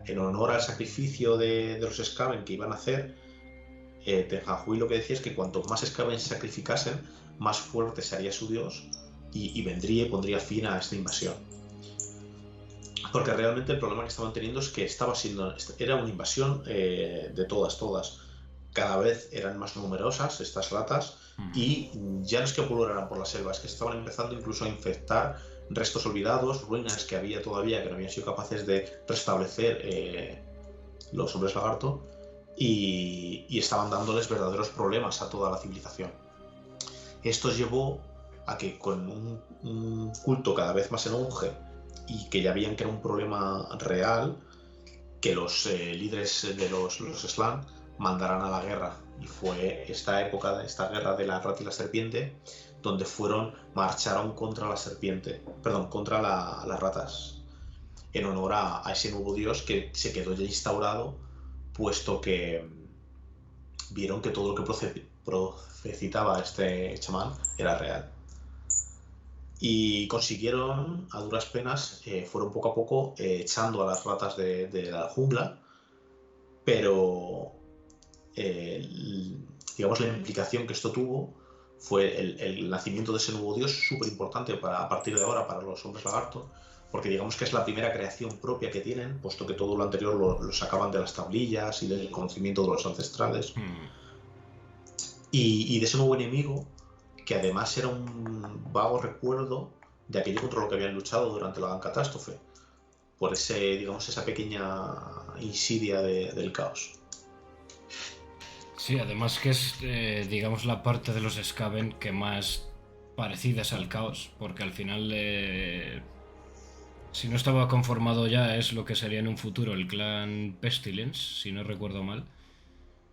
en honor al sacrificio de los Skaven que iban a hacer, Tegenhawin lo que decía es que cuanto más Skaven se sacrificasen, más fuerte sería su dios y vendría y pondría fin a esta invasión. Porque realmente el problema que estaban teniendo es que era una invasión de todas. Cada vez eran más numerosas estas ratas y ya no es que pulularan por la selva, es que estaban empezando incluso a infectar restos olvidados, ruinas que había todavía que no habían sido capaces de restablecer los hombres lagarto y estaban dándoles verdaderos problemas a toda la civilización. Esto llevó a que con un culto cada vez más en auge y que ya veían que era un problema real, que los líderes de los Slann mandaran a la guerra. Y fue esta época, esta guerra de la rata y la serpiente, donde marcharon contra la serpiente, perdón, contra las ratas, en honor a ese nuevo dios que se quedó ya instaurado, puesto que vieron que todo lo que profetizaba este chamán era real. Y consiguieron, a duras penas, fueron poco a poco echando a las ratas de la jungla, pero digamos la implicación que esto tuvo fue el nacimiento de ese nuevo dios, súper importante a partir de ahora para los hombres lagarto, porque digamos que es la primera creación propia que tienen, puesto que todo lo anterior lo sacaban de las tablillas y del conocimiento de los ancestrales. Y de ese nuevo enemigo, que además era un vago recuerdo de aquello contra lo que habían luchado durante la Gran Catástrofe, por esa pequeña insidia del caos. Sí, además que es, digamos, la parte de los Skaven que más parecida es al caos, porque al final, si no estaba conformado ya, es lo que sería en un futuro el clan Pestilence, si no recuerdo mal,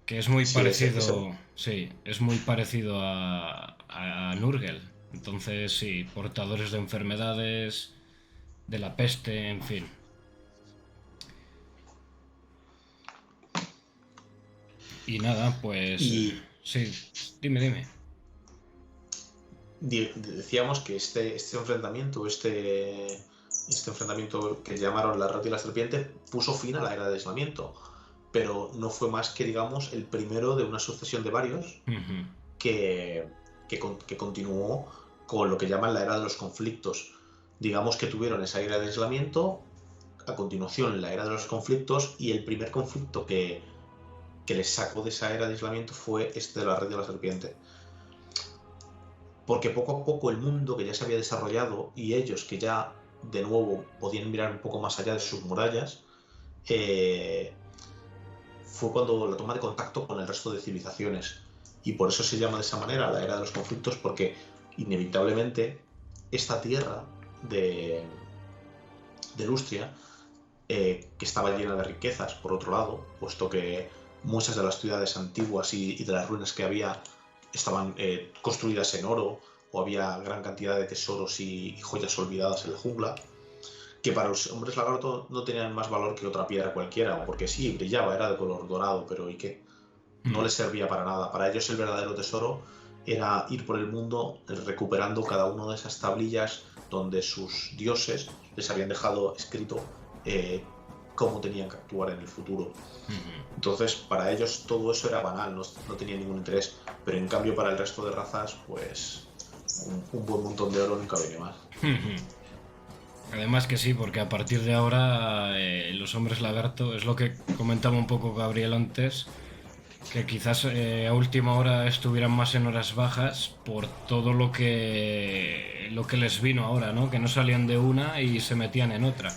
que es muy parecido, sí, es muy parecido a Nurgle. Entonces, sí, portadores de enfermedades, de la peste, en fin. Y nada, pues... sí, dime. Decíamos que este enfrentamiento, este enfrentamiento que llamaron la rata y la serpiente, puso fin a la era de aislamiento, pero no fue más que, digamos, el primero de una sucesión de varios que continuó con lo que llaman la era de los conflictos. Digamos que tuvieron esa era de aislamiento, a continuación la era de los conflictos, y el primer conflicto que les sacó de esa era de aislamiento fue este de la red de la serpiente. Porque poco a poco el mundo que ya se había desarrollado y ellos que ya de nuevo podían mirar un poco más allá de sus murallas, fue cuando la toma de contacto con el resto de civilizaciones. Y por eso se llama de esa manera la era de los conflictos, porque inevitablemente esta tierra de Lustria, que estaba llena de riquezas, por otro lado, puesto que muchas de las ciudades antiguas y de las ruinas que había estaban construidas en oro, o había gran cantidad de tesoros y joyas olvidadas en la jungla, que para los hombres lagarto no tenían más valor que otra piedra cualquiera, porque sí, brillaba, era de color dorado, pero ¿y qué? No les servía para nada. Para ellos el verdadero tesoro era ir por el mundo recuperando cada una de esas tablillas donde sus dioses les habían dejado escrito cómo tenían que actuar en el futuro. Entonces, para ellos todo eso era banal, no tenía ningún interés. Pero en cambio, para el resto de razas, pues un buen montón de oro nunca viene mal. Además que sí, porque a partir de ahora los hombres lagarto, es lo que comentaba un poco Gabriel antes, que quizás a última hora estuvieran más en horas bajas por todo lo que les vino ahora, ¿no? Que no salían de una y se metían en otra.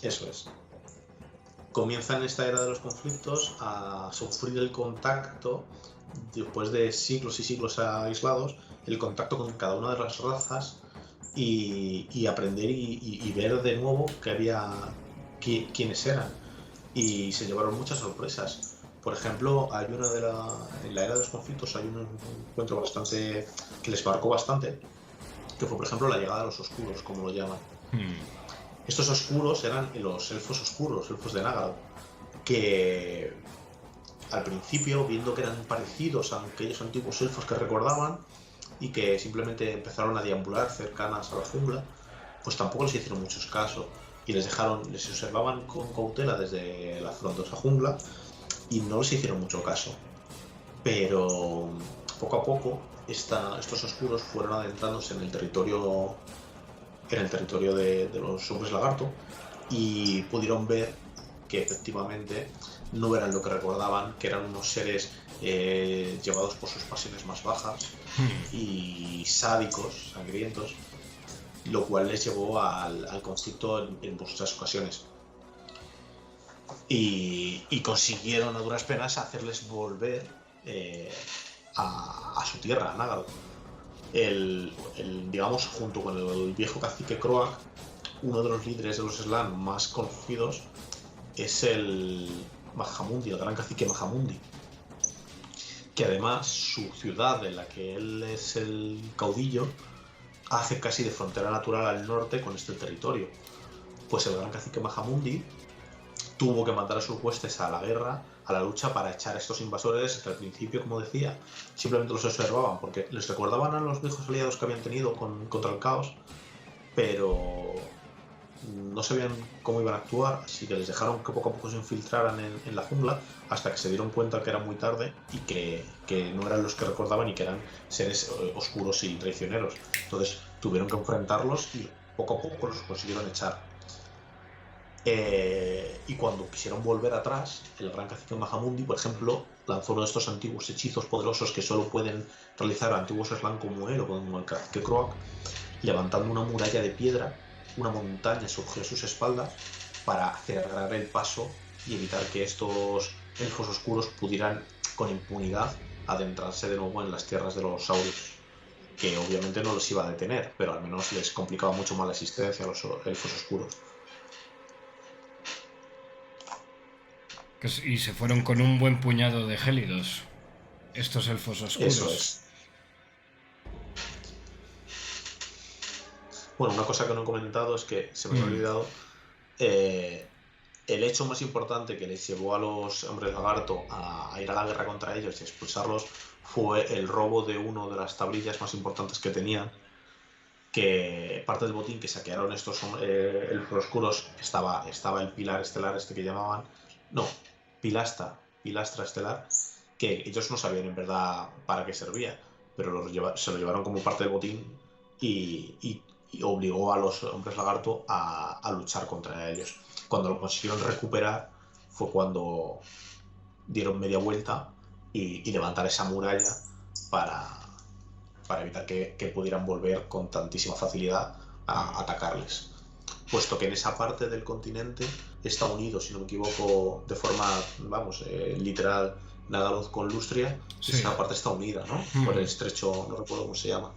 Eso es. Comienza en esta era de los conflictos a sufrir el contacto, después de siglos y siglos aislados, el contacto con cada una de las razas y aprender y ver de nuevo que había quiénes eran. Y se llevaron muchas sorpresas. Por ejemplo, en la era de los conflictos hay un encuentro bastante que les marcó bastante, que fue por ejemplo la llegada de los oscuros, como lo llaman. Estos oscuros eran los elfos oscuros, elfos de Nagaroth, que al principio, viendo que eran parecidos a aquellos antiguos elfos que recordaban y que simplemente empezaron a deambular cercanas a la jungla, pues tampoco les hicieron muchos casos y les observaban con cautela desde la frondosa jungla y no les hicieron mucho caso. Pero poco a poco estos oscuros fueron adentrándose en el territorio de los hombres lagarto y pudieron ver que efectivamente no eran lo que recordaban, que eran unos seres llevados por sus pasiones más bajas y sádicos, sangrientos, lo cual les llevó al conflicto en muchas ocasiones. Y consiguieron a duras penas hacerles volver a su tierra, a Nagaroth. Digamos, junto con el viejo cacique Croak, uno de los líderes de los Slann más conocidos es el Mahamundi, el gran cacique Mahamundi, que además su ciudad, en la que él es el caudillo, hace casi de frontera natural al norte con este territorio. Pues el gran cacique Mahamundi tuvo que mandar a sus huestes a la guerra, a la lucha para echar a estos invasores, que al principio, como decía, simplemente los observaban porque les recordaban a los viejos aliados que habían tenido contra el caos, pero no sabían cómo iban a actuar, así que les dejaron que poco a poco se infiltraran en la jungla hasta que se dieron cuenta que era muy tarde y que no eran los que recordaban y que eran seres oscuros y traicioneros. Entonces tuvieron que enfrentarlos y poco a poco los consiguieron echar. Y cuando quisieron volver atrás, el gran cacique Mahamundi, por ejemplo, lanzó uno de estos antiguos hechizos poderosos que solo pueden realizar antiguos Slann como él o como el cacique Croak, levantando una muralla de piedra. Una montaña surgió a sus espaldas para cerrar el paso y evitar que estos elfos oscuros pudieran con impunidad adentrarse de nuevo en las tierras de los Saurios, que obviamente no los iba a detener, pero al menos les complicaba mucho más la existencia a los elfos oscuros. Y se fueron con un buen puñado de gélidos, estos elfos oscuros. Eso es. Bueno, una cosa que no he comentado es que se me ha olvidado. El hecho más importante que les llevó a los hombres lagarto a ir a la guerra contra ellos y expulsarlos fue el robo de una de las tablillas más importantes que tenían, que parte del botín que saquearon estos elfos oscuros estaba el pilar estelar este que llamaban, pilastra estelar, que ellos no sabían en verdad para qué servía, pero se lo llevaron como parte del botín y obligó a los hombres lagarto a luchar contra ellos. Cuando lo consiguieron recuperar fue cuando dieron media vuelta y levantar esa muralla para evitar que pudieran volver con tantísima facilidad a atacarles. Puesto que en esa parte del continente está unido, si no me equivoco, de forma, literal, Nagaroth con Lustria, sí. Esa parte está unida, ¿no? Por el estrecho, no recuerdo cómo se llama.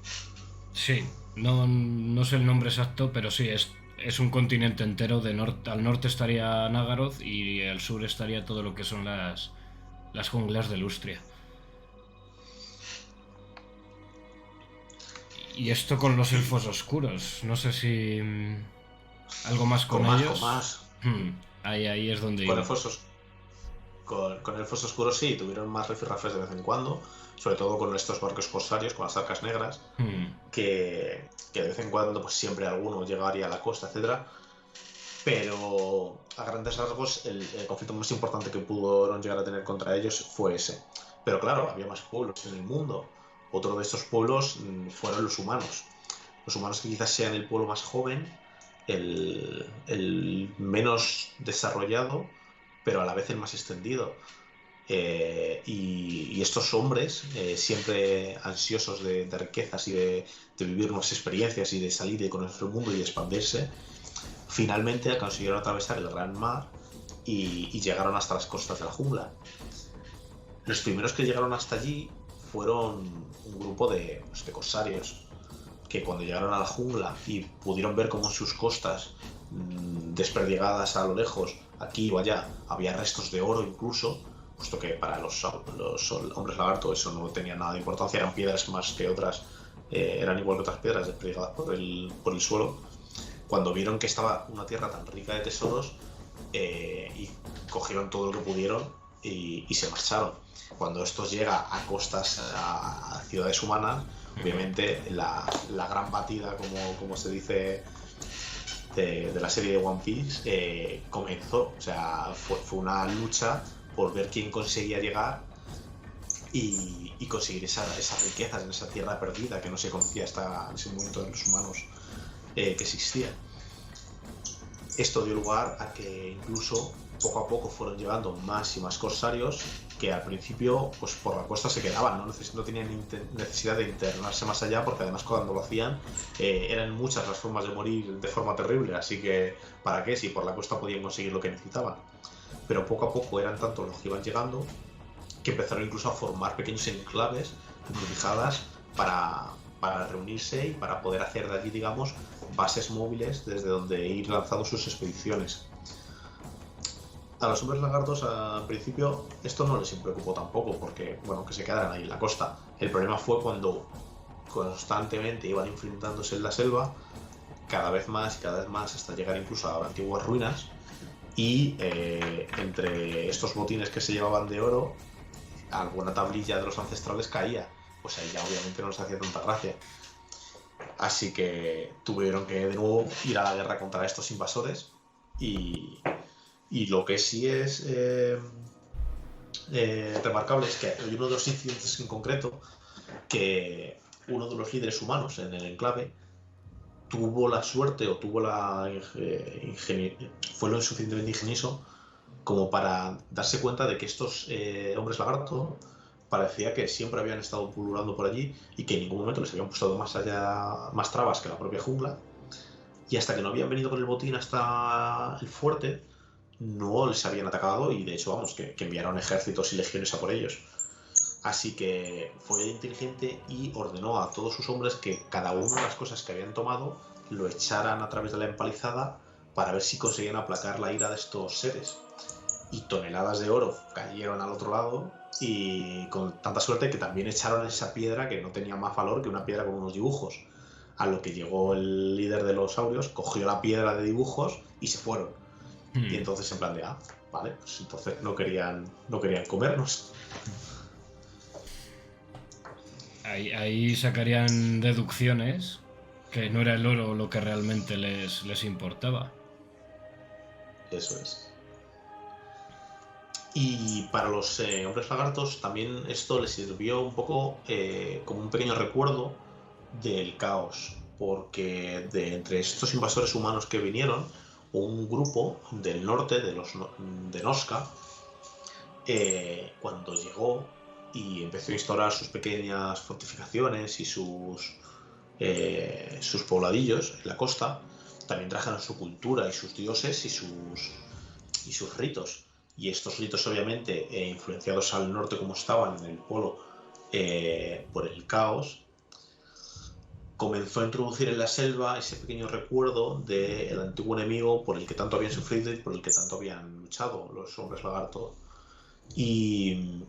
Sí, no sé el nombre exacto, pero sí, es un continente entero. Al norte estaría Nagaroth y al sur estaría todo lo que son las junglas de Lustria. Y esto con los elfos oscuros. No sé si algo más con Con ellos. más. Ahí es donde Con iba. elfos, con elfos oscuros sí, tuvieron más rifirrafes de vez en cuando, sobre todo con estos barcos corsarios, con las arcas negras, que de vez en cuando pues siempre alguno llegaría a la costa, etcétera. Pero a grandes rasgos el conflicto más importante que pudieron llegar a tener contra ellos fue ese. Pero claro, había más pueblos en el mundo. Otro de estos pueblos fueron los humanos. Los humanos que quizás sean el pueblo más joven, el menos desarrollado, pero a la vez el más extendido. Y estos hombres, siempre ansiosos de riquezas y de vivir nuevas experiencias y de salir y de conocer el mundo y de expandirse, finalmente consiguieron atravesar el gran mar y llegaron hasta las costas de la jungla. Los primeros que llegaron hasta allí fueron un grupo de corsarios que cuando llegaron a la jungla y pudieron ver cómo en sus costas, desperdigadas a lo lejos, aquí o allá, había restos de oro incluso, puesto que para los hombres lagarto eso no tenía nada de importancia, eran piedras más que otras, eran igual que otras piedras desperdigadas por el suelo. Cuando vieron que estaba una tierra tan rica de tesoros, y cogieron todo lo que pudieron y se marcharon. Cuando esto llega a costas, a ciudades humanas, obviamente la gran batida, como se dice, de la serie de One Piece, comenzó. O sea, fue una lucha por ver quién conseguía llegar y conseguir esas riquezas en esa tierra perdida que no se conocía hasta ese momento de los humanos, que existía. Esto dio lugar a que incluso poco a poco fueron llegando más y más corsarios que al principio pues por la costa se quedaban, no tenían necesidad de internarse más allá, porque además cuando lo hacían, eran muchas las formas de morir de forma terrible, así que ¿para qué? Si por la costa podían conseguir lo que necesitaban. Pero poco a poco eran tantos los que iban llegando que empezaron incluso a formar pequeños enclaves, encrucijadas, para reunirse y para poder hacer de allí, digamos, bases móviles desde donde ir lanzando sus expediciones. A los hombres lagartos al principio esto no les preocupó tampoco, porque, bueno, que se quedaran ahí en la costa. El problema fue cuando constantemente iban enfrentándose en la selva, cada vez más hasta llegar incluso a antiguas ruinas, y entre estos botines que se llevaban de oro, alguna tablilla de los ancestrales caía. Pues ahí ya obviamente no les hacía tanta gracia. Así que tuvieron que de nuevo ir a la guerra contra estos invasores. Y lo que sí es remarcable es que hay uno de los incidentes en concreto que uno de los líderes humanos en el enclave tuvo la suerte o tuvo fue lo suficientemente ingenioso como para darse cuenta de que estos hombres lagarto parecía que siempre habían estado pululando por allí y que en ningún momento les habían puesto más trabas que la propia jungla, y hasta que no habían venido con el botín hasta el fuerte no les habían atacado, y de hecho vamos, que enviaron ejércitos y legiones a por ellos. Así que fue inteligente y ordenó a todos sus hombres que cada una de las cosas que habían tomado lo echaran a través de la empalizada para ver si conseguían aplacar la ira de estos seres. Y toneladas de oro cayeron al otro lado, y con tanta suerte que también echaron esa piedra que no tenía más valor que una piedra con unos dibujos. A lo que llegó el líder de los saurios, cogió la piedra de dibujos y se fueron. Y entonces en plan de, vale, pues entonces no querían comernos. Ahí sacarían deducciones que no era el oro lo que realmente les importaba. Eso es. Y para los hombres lagartos también esto les sirvió un poco como un pequeño recuerdo del caos, porque entre estos invasores humanos que vinieron, un grupo del norte de Nosca, cuando llegó y empezó a instaurar sus pequeñas fortificaciones y sus pobladillos en la costa, también trajeron su cultura y sus dioses y sus ritos. Y estos ritos, obviamente, influenciados al norte como estaban en el polo, por el caos, comenzó a introducir en la selva ese pequeño recuerdo del antiguo enemigo por el que tanto habían sufrido y por el que tanto habían luchado los hombres lagarto. Y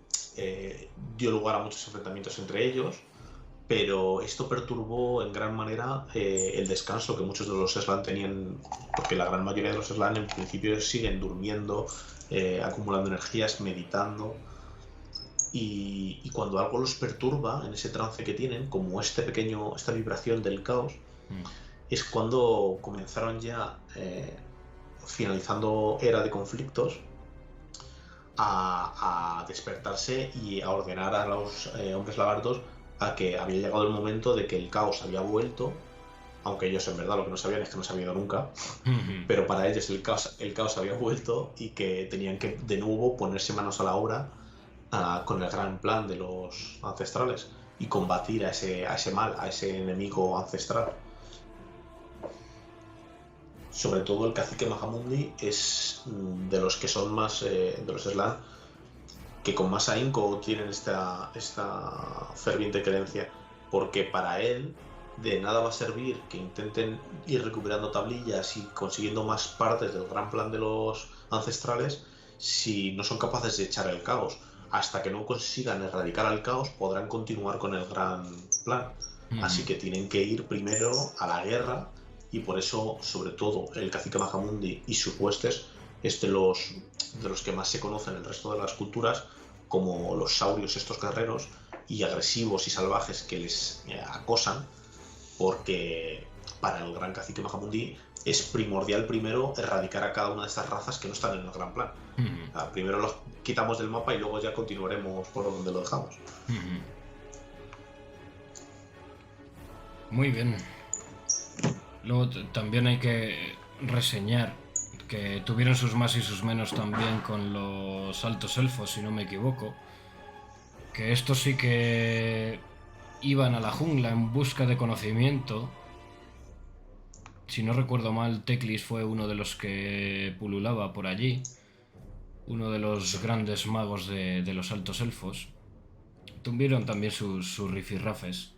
dio lugar a muchos enfrentamientos entre ellos, pero esto perturbó en gran manera el descanso que muchos de los Slan tenían, porque la gran mayoría de los Slan en principio siguen durmiendo, acumulando energías, meditando, y cuando algo los perturba en ese trance que tienen, como esta vibración del caos, es cuando comenzaron ya, finalizando era de conflictos, a despertarse y a ordenar a los hombres lagartos a que había llegado el momento de que el caos había vuelto, aunque ellos en verdad lo que no sabían es que no se había ido nunca, pero para ellos el caos había vuelto y que tenían que de nuevo ponerse manos a la obra con el gran plan de los ancestrales y combatir a ese mal, a ese enemigo ancestral. Sobre todo el cacique Mahamundi es de los que son más, de los Slan, que con más ahínco tienen esta ferviente creencia, porque para él de nada va a servir que intenten ir recuperando tablillas y consiguiendo más partes del gran plan de los ancestrales si no son capaces de echar el caos. Hasta que no consigan erradicar al caos podrán continuar con el gran plan. Así que tienen que ir primero a la guerra, y por eso, sobre todo, el cacique Mahamundi y sus huestes es de los que más se conocen en el resto de las culturas como los saurios, estos guerreros y agresivos y salvajes que les acosan, porque para el gran cacique Mahamundi es primordial primero erradicar a cada una de estas razas que no están en el gran plan. Primero los quitamos del mapa y luego ya continuaremos por donde lo dejamos. Muy bien. Luego también hay que reseñar que tuvieron sus más y sus menos también con los altos elfos, si no me equivoco. Que estos sí que iban a la jungla en busca de conocimiento. Si no recuerdo mal, Teclis fue uno de los que pululaba por allí. Uno de los grandes magos de los altos elfos. Tuvieron también sus rifirrafes.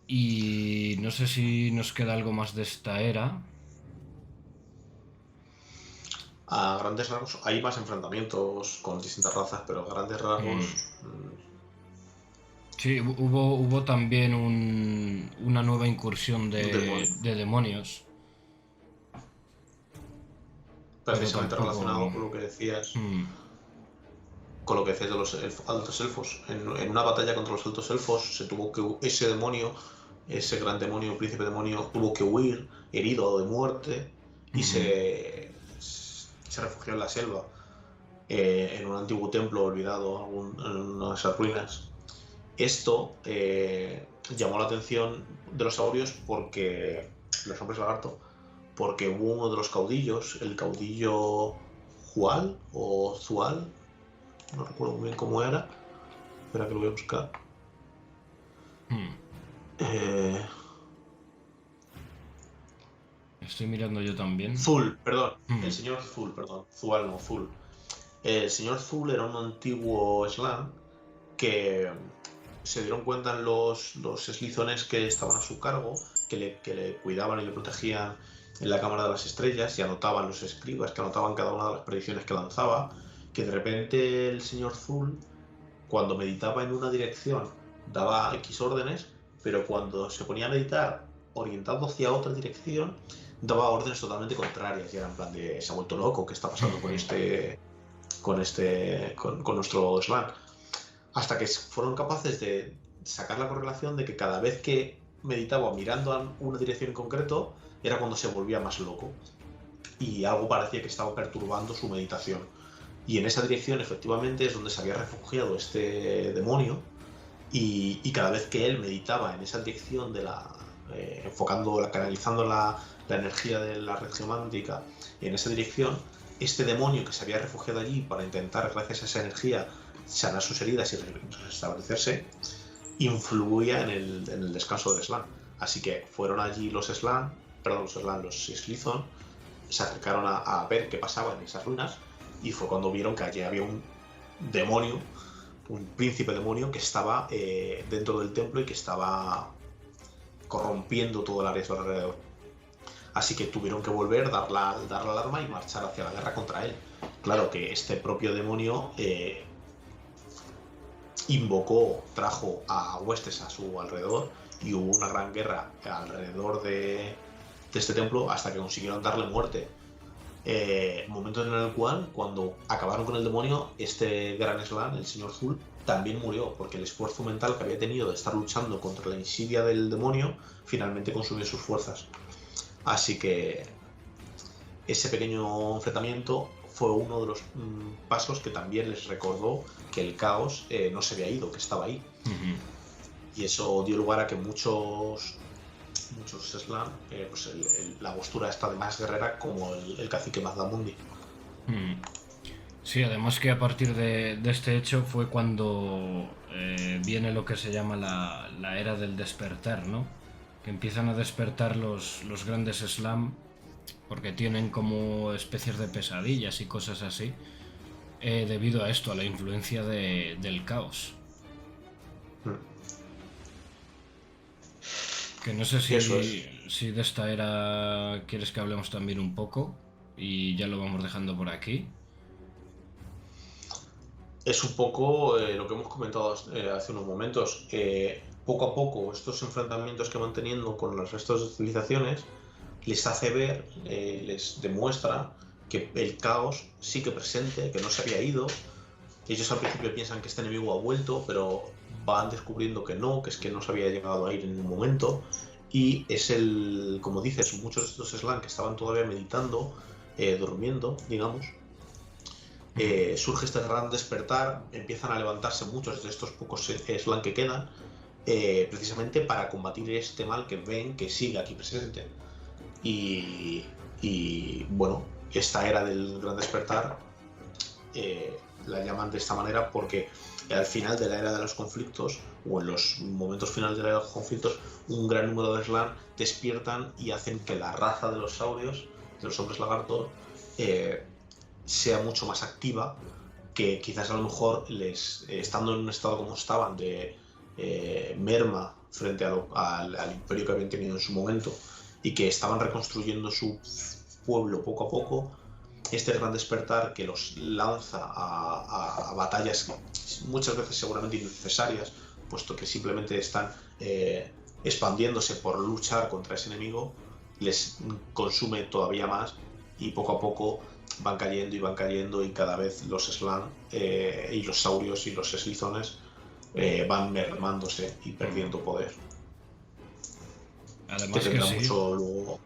Y no sé si nos queda algo más de esta era. A grandes rasgos hay más enfrentamientos con distintas razas, pero a grandes rasgos... Sí, hubo también una nueva incursión de demonios. Precisamente tampoco... relacionado con lo que decías. Con lo que decías de los altos elfos. En una batalla contra los altos elfos se tuvo que... Ese demonio, ese gran demonio, príncipe demonio, tuvo que huir, herido de muerte, y se refugió en la selva, en un antiguo templo olvidado, en una de esas ruinas. Esto llamó la atención de los saurios, porque los hombres lagarto, porque hubo uno de los caudillos, el caudillo Jual o Zual, no recuerdo muy bien cómo era, espera que lo voy a buscar. Estoy mirando yo también. Zul, perdón, el señor Zul, perdón, Zual no, Zul. El señor Zul era un antiguo Slan que se dieron cuenta en los eslizones que estaban a su cargo, que le cuidaban y le protegían en la Cámara de las Estrellas, y anotaban los escribas, que anotaban cada una de las predicciones que lanzaba, que de repente el señor Zul, cuando meditaba en una dirección, daba X órdenes, pero cuando se ponía a meditar orientado hacia otra dirección, daba órdenes totalmente contrarias, y era en plan de: se ha vuelto loco, ¿qué está pasando con nuestro Slan? Hasta que fueron capaces de sacar la correlación de que cada vez que meditaba mirando a una dirección en concreto era cuando se volvía más loco, y algo parecía que estaba perturbando su meditación, y en esa dirección efectivamente es donde se había refugiado este demonio, y cada vez que él meditaba en esa dirección canalizando la energía de la red geomántica en esa dirección, este demonio que se había refugiado allí para intentar, gracias a esa energía, sanar sus heridas y restablecerse, influía en el descanso del Slan. Así que fueron allí los Slithon, se acercaron a ver qué pasaba en esas ruinas, y fue cuando vieron que allí había un demonio, un príncipe demonio que estaba dentro del templo y que estaba corrompiendo todo el área a su alrededor. Así que tuvieron que volver, dar la alarma y marchar hacia la guerra contra él. Claro que este propio demonio trajo a huestes a su alrededor y hubo una gran guerra alrededor de este templo hasta que consiguieron darle muerte. Momento en el cual, cuando acabaron con el demonio, este gran Slan, el señor Zul, también murió, porque el esfuerzo mental que había tenido de estar luchando contra la insidia del demonio finalmente consumió sus fuerzas. Así que ese pequeño enfrentamiento fue uno de los pasos que también les recordó que el caos no se había ido, que estaba ahí. Y eso dio lugar a que muchos Slan, pues la postura esta de más guerrera como el cacique Mazdamundi. Sí, además que a partir de este hecho fue cuando viene lo que se llama la era del despertar, ¿no? Que empiezan a despertar los grandes Slam porque tienen como especies de pesadillas y cosas así, debido a esto, a la influencia del caos. Que no sé si de esta era quieres que hablemos también un poco y ya lo vamos dejando por aquí. Es un poco lo que hemos comentado hace unos momentos. Poco a poco estos enfrentamientos que van teniendo con los restos de civilizaciones les hace ver, les demuestra que el caos sigue presente, que no se había ido. Ellos al principio piensan que este enemigo ha vuelto, pero van descubriendo que no, que es que no se había llegado a ir en un momento. Y es como dices, muchos de estos Slan que estaban todavía meditando, durmiendo, digamos, surge este gran despertar, empiezan a levantarse muchos de estos pocos Slan que quedan, precisamente para combatir este mal que ven que sigue aquí presente. Y bueno, esta era del gran despertar la llaman de esta manera porque al final de la era de los conflictos o en los momentos finales de la era de los conflictos, un gran número de Slan despiertan y hacen que la raza de los saurios, de los hombres lagarto, sea mucho más activa, que quizás a lo mejor estando en un estado como estaban de merma frente al imperio que habían tenido en su momento y que estaban reconstruyendo su pueblo poco a poco, este gran despertar que los lanza a batallas muchas veces seguramente innecesarias, puesto que simplemente están expandiéndose por luchar contra ese enemigo, les consume todavía más y poco a poco van cayendo y cada vez los Slan y los saurios y los Slizones van mermándose y perdiendo poder. Además que que tendrá sí. mucho luego.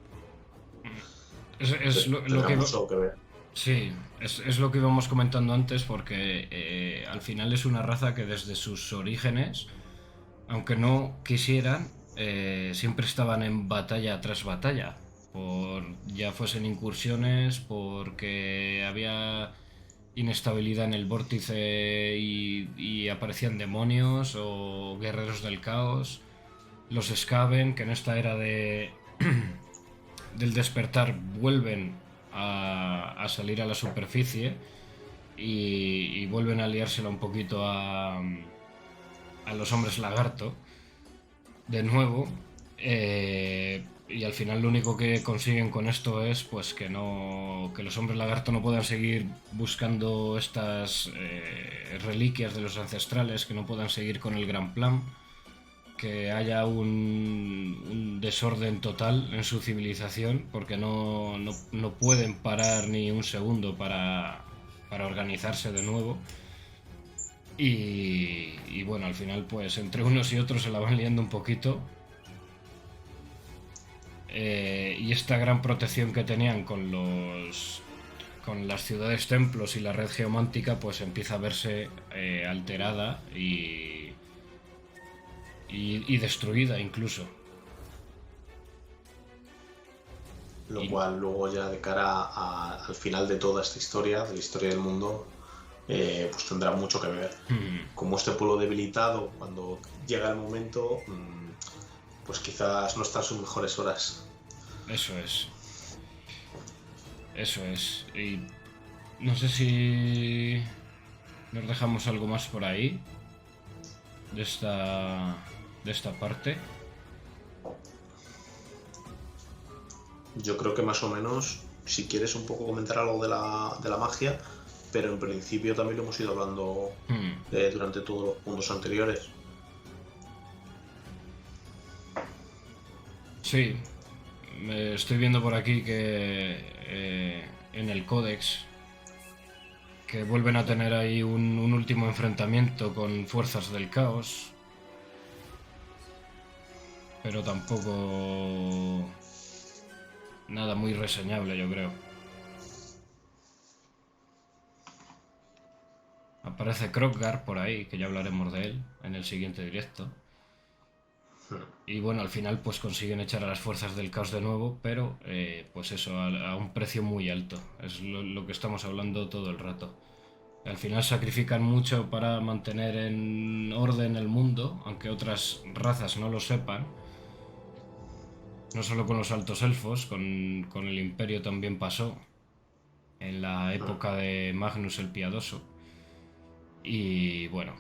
Es lo que... mucho que ver. Sí, es lo que íbamos comentando antes porque al final es una raza que desde sus orígenes, aunque no quisieran, siempre estaban en batalla tras batalla. Ya fuesen incursiones, porque había inestabilidad en el vórtice y aparecían demonios o guerreros del caos. Los Skaven, que en esta era del despertar vuelven a salir a la superficie y vuelven a liársela un poquito a los hombres lagarto de nuevo, y al final lo único que consiguen con esto es pues que los hombres lagarto no puedan seguir buscando estas reliquias de los ancestrales, que no puedan seguir con el gran plan, que haya un desorden total en su civilización, porque no pueden parar ni un segundo para organizarse de nuevo. Y bueno, al final pues entre unos y otros se la van liando un poquito. Y esta gran protección que tenían con las ciudades templos y la red geomántica pues empieza a verse alterada y destruida incluso. Lo cual luego ya de cara al final de toda esta historia, de la historia del mundo, pues tendrá mucho que ver. Como este pueblo debilitado, cuando llega el momento, pues quizás no está en sus mejores horas. Eso es. Y no sé si nos dejamos algo más por ahí de esta parte. Yo creo que más o menos, si quieres un poco comentar algo de la magia, pero en principio también lo hemos ido hablando durante todos los puntos anteriores. Sí, estoy viendo por aquí que en el Códex que vuelven a tener ahí un último enfrentamiento con fuerzas del caos, pero tampoco nada muy reseñable, yo creo. Aparece Krogar por ahí, que ya hablaremos de él en el siguiente directo. Y bueno, al final pues consiguen echar a las fuerzas del caos de nuevo, pero pues eso, a un precio muy alto. Es lo que estamos hablando todo el rato. Al final sacrifican mucho para mantener en orden el mundo, aunque otras razas no lo sepan. No solo con los altos elfos, con el imperio también pasó, en la época de Magnus el Piadoso. Y bueno,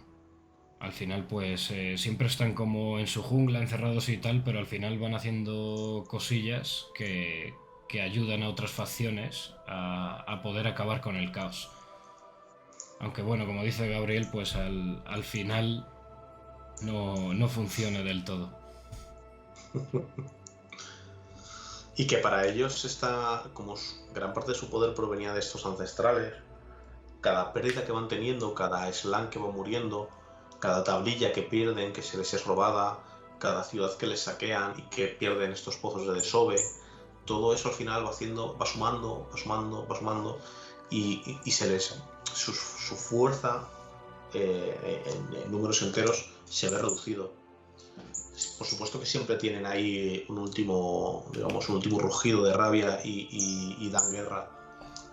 al final pues siempre están como en su jungla encerrados y tal, pero al final van haciendo cosillas que ayudan a otras facciones a poder acabar con el caos. Aunque bueno, como dice Gabriel, pues al final no funciona del todo. Y que para ellos como gran parte de su poder provenía de estos ancestrales. Cada pérdida que van teniendo, cada slan que va muriendo, cada tablilla que pierden, que se les es robada, cada ciudad que les saquean y que pierden estos pozos de desove, todo eso al final va sumando y su fuerza en números enteros se ve reducido. Por supuesto que siempre tienen ahí un último rugido de rabia y dan guerra,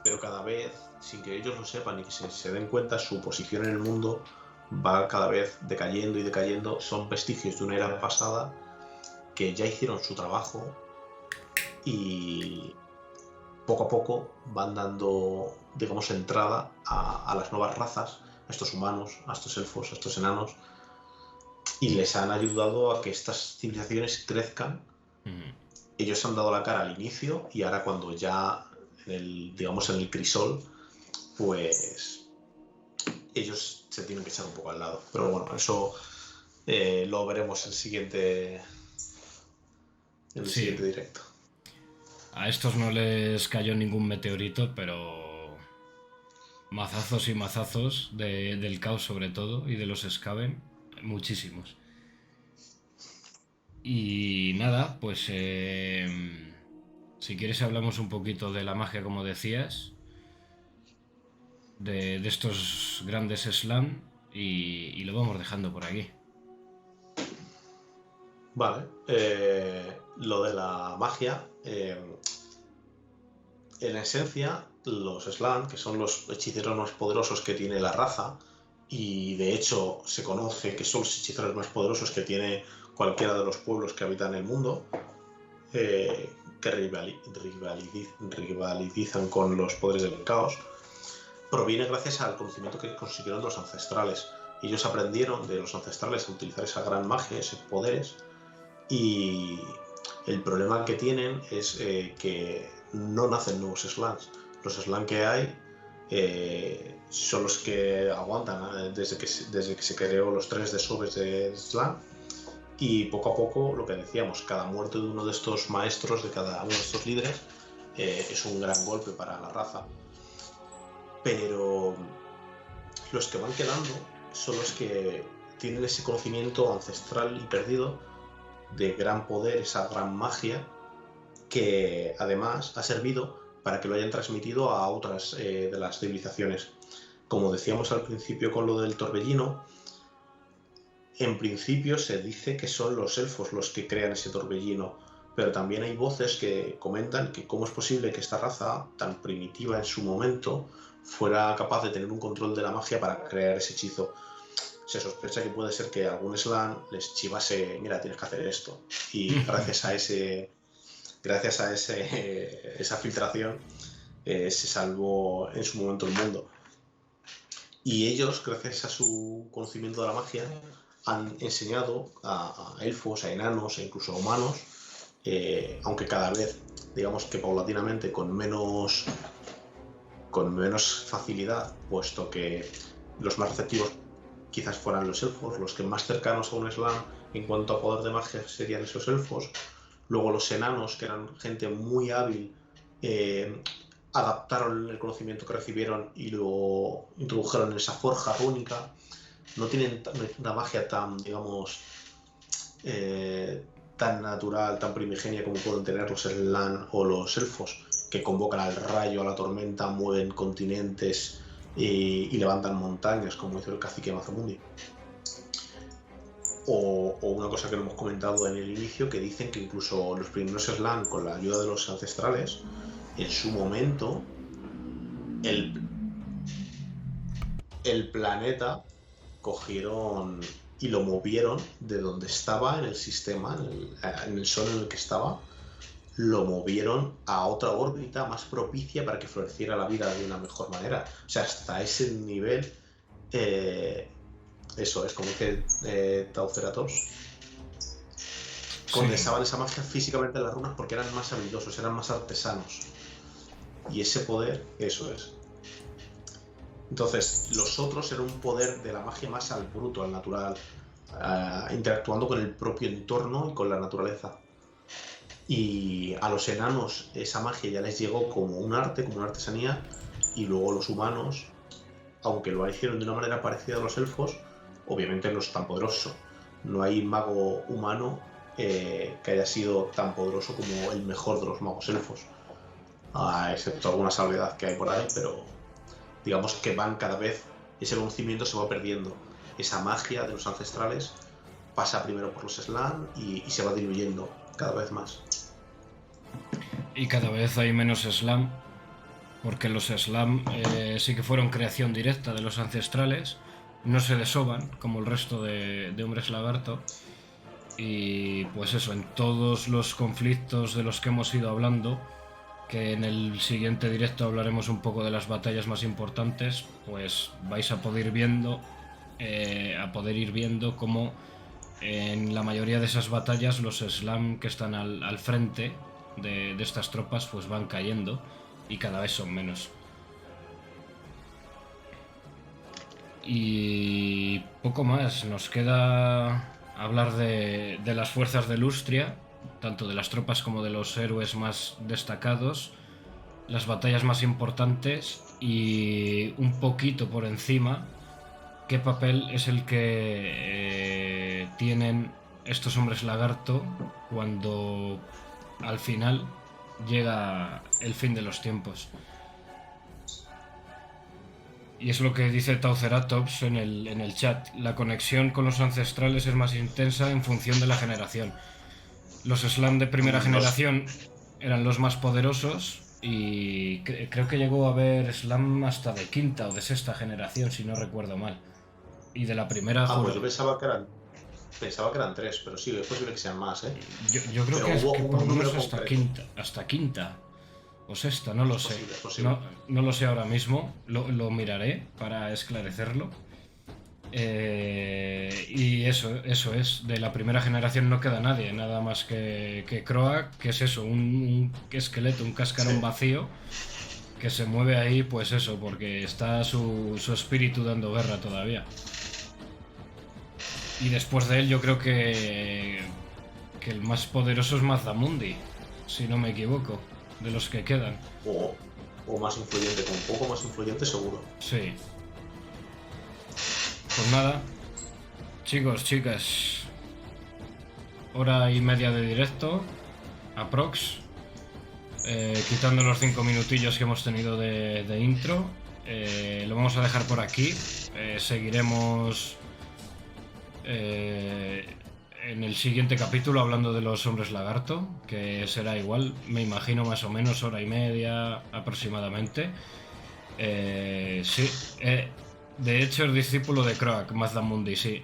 pero cada vez, sin que ellos lo sepan y que se den cuenta, su posición en el mundo va cada vez decayendo y decayendo. Son vestigios de una era pasada que ya hicieron su trabajo y poco a poco van dando, digamos, entrada a las nuevas razas, a estos humanos, a estos elfos, a estos enanos, y les han ayudado a que estas civilizaciones crezcan. Ellos han dado la cara al inicio y ahora cuando ya en el crisol, pues ellos se tienen que echar un poco al lado. Pero bueno, eso lo veremos en el siguiente directo. A estos no les cayó ningún meteorito, pero mazazos y mazazos del caos sobre todo y de los Skaven, muchísimos. Y nada, pues si quieres hablamos un poquito de la magia, como decías, de estos grandes slam y lo vamos dejando por aquí. Vale, lo de la magia, en esencia los slan, que son los hechiceros más poderosos que tiene la raza, y de hecho se conoce que son los hechiceros más poderosos que tiene cualquiera de los pueblos que habitan el mundo, que rivalizan con los poderes del caos, proviene gracias al conocimiento que consiguieron los ancestrales. Ellos aprendieron de los ancestrales a utilizar esa gran magia, esos poderes, y el problema que tienen es que no nacen nuevos slans. Los slans que hay son los que aguantan desde que se creó los 3 desoves de slan, y poco a poco, lo que decíamos, cada muerte de uno de estos maestros, de cada uno de estos líderes, es un gran golpe para la raza. Pero los que van quedando son los que tienen ese conocimiento ancestral y perdido de gran poder, esa gran magia, que además ha servido para que lo hayan transmitido a otras de las civilizaciones. Como decíamos al principio con lo del torbellino, en principio se dice que son los elfos los que crean ese torbellino, pero también hay voces que comentan que cómo es posible que esta raza, tan primitiva en su momento, fuera capaz de tener un control de la magia para crear ese hechizo. Se sospecha que puede ser que algún slan les chivase, mira, tienes que hacer esto, y gracias a esa filtración se salvó en su momento el mundo. Y ellos, gracias a su conocimiento de la magia, han enseñado a elfos, a enanos e incluso a humanos, aunque cada vez, digamos que paulatinamente, con menos con menos facilidad, puesto que los más receptivos quizás fueran los elfos, los que más cercanos a un slam en cuanto a poder de magia serían esos elfos. Luego los enanos, que eran gente muy hábil, adaptaron el conocimiento que recibieron y lo introdujeron en esa forja rúnica. No tienen una magia tan, digamos, tan natural, tan primigenia como pueden tener los slan o los elfos, que convocan al rayo, a la tormenta, mueven continentes y levantan montañas, como hizo el cacique Mazamundi. O una cosa que no hemos comentado en el inicio, que dicen que incluso los primeros slan, con la ayuda de los ancestrales, en su momento el planeta cogieron y lo movieron de donde estaba en el sistema, en el sol en el que estaba, lo movieron a otra órbita más propicia para que floreciera la vida de una mejor manera. O sea, hasta ese nivel, eso es como que Tauceratops condensaban esa magia físicamente en las runas porque eran más habilidosos, eran más artesanos. Y ese poder, eso es. Entonces, los otros eran un poder de la magia más al bruto, al natural, interactuando con el propio entorno y con la naturaleza. Y a los enanos esa magia ya les llegó como un arte, como una artesanía, y luego los humanos, aunque lo hicieron de una manera parecida a los elfos, obviamente no es tan poderoso. No hay mago humano que haya sido tan poderoso como el mejor de los magos elfos, excepto alguna salvedad que hay por ahí, pero digamos que van cada vez, ese conocimiento se va perdiendo. Esa magia de los ancestrales pasa primero por los slan y se va diluyendo cada vez más. Y cada vez hay menos slam, porque los slam sí que fueron creación directa de los ancestrales, no se desoban como el resto de hombres lagarto. Y pues eso, en todos los conflictos de los que hemos ido hablando, que en el siguiente directo hablaremos un poco de las batallas más importantes, pues vais a poder ir viendo cómo en la mayoría de esas batallas los slam que están al frente de estas tropas pues van cayendo y cada vez son menos. Y poco más, nos queda hablar de las fuerzas de Lustria, tanto de las tropas como de los héroes más destacados, las batallas más importantes y un poquito por encima qué papel es el que tienen estos hombres lagarto cuando al final llega el fin de los tiempos. Y es lo que dice Tauceratops en el chat. La conexión con los ancestrales es más intensa en función de la generación. Los slam de primera generación eran los más poderosos y creo que llegó a haber slam hasta de quinta o de sexta generación, si no recuerdo mal. Y de la primera... pues yo pensaba que eran tres, pero sí, es posible que sean más, ¿eh? Yo creo que es que por lo menos hasta quinta o sexta, no lo sé. Posible. No lo sé ahora mismo, lo miraré para esclarecerlo. Y eso es, de la primera generación no queda nadie, nada más que Croak, que es eso, un esqueleto, un cascarón vacío, que se mueve ahí, pues eso, porque está su espíritu dando guerra todavía. Y después de él yo creo que el más poderoso es Mazamundi, si no me equivoco, de los que quedan. O más influyente, con un poco más influyente seguro. Sí. Pues nada, chicos, chicas, hora y media de directo, aprox, quitando los 5 minutillos que hemos tenido de intro, lo vamos a dejar por aquí, seguiremos en el siguiente capítulo hablando de los hombres lagarto, que será igual, me imagino más o menos hora y media aproximadamente. De hecho es discípulo de Croak, Mazamundi, sí.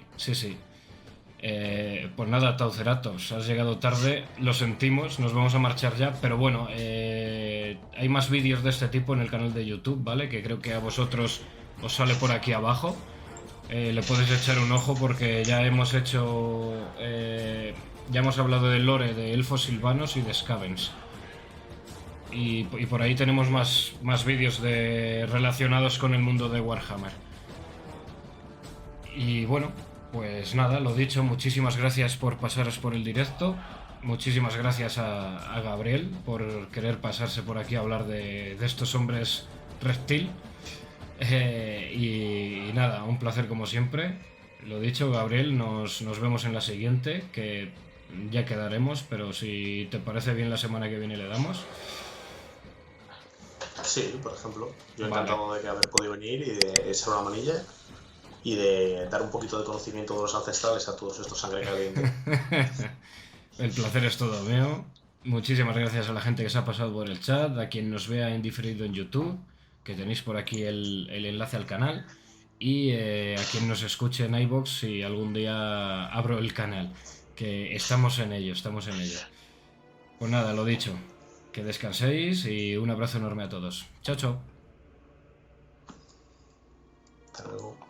Pues nada, Tauceratops, has llegado tarde, lo sentimos, nos vamos a marchar ya, pero bueno, hay más vídeos de este tipo en el canal de YouTube, ¿vale? Que creo que a vosotros os sale por aquí abajo. Le podéis echar un ojo porque ya hemos hablado del lore de elfos silvanos y de Scavens. y por ahí tenemos más vídeos relacionados con el mundo de Warhammer. Y bueno, pues nada, lo dicho, muchísimas gracias por pasaros por el directo. Muchísimas gracias a Gabriel por querer pasarse por aquí a hablar de estos hombres reptil. Y nada, un placer como siempre. Lo dicho, Gabriel, nos vemos en la siguiente, que ya quedaremos, pero si te parece bien la semana que viene le damos. Sí, por ejemplo. Yo Vale. encantado de haber podido venir y de echar una manilla y de dar un poquito de conocimiento de los ancestrales a todos estos sangre caliente. El placer es todo mío. Muchísimas gracias a la gente que se ha pasado por el chat, a quien nos vea en diferido en YouTube, que tenéis por aquí el enlace al canal, y a quien nos escuche en iVoox si algún día abro el canal, que estamos en ello, estamos en ello. Pues nada, lo dicho, que descanséis y un abrazo enorme a todos. Chao, chao. Hasta luego.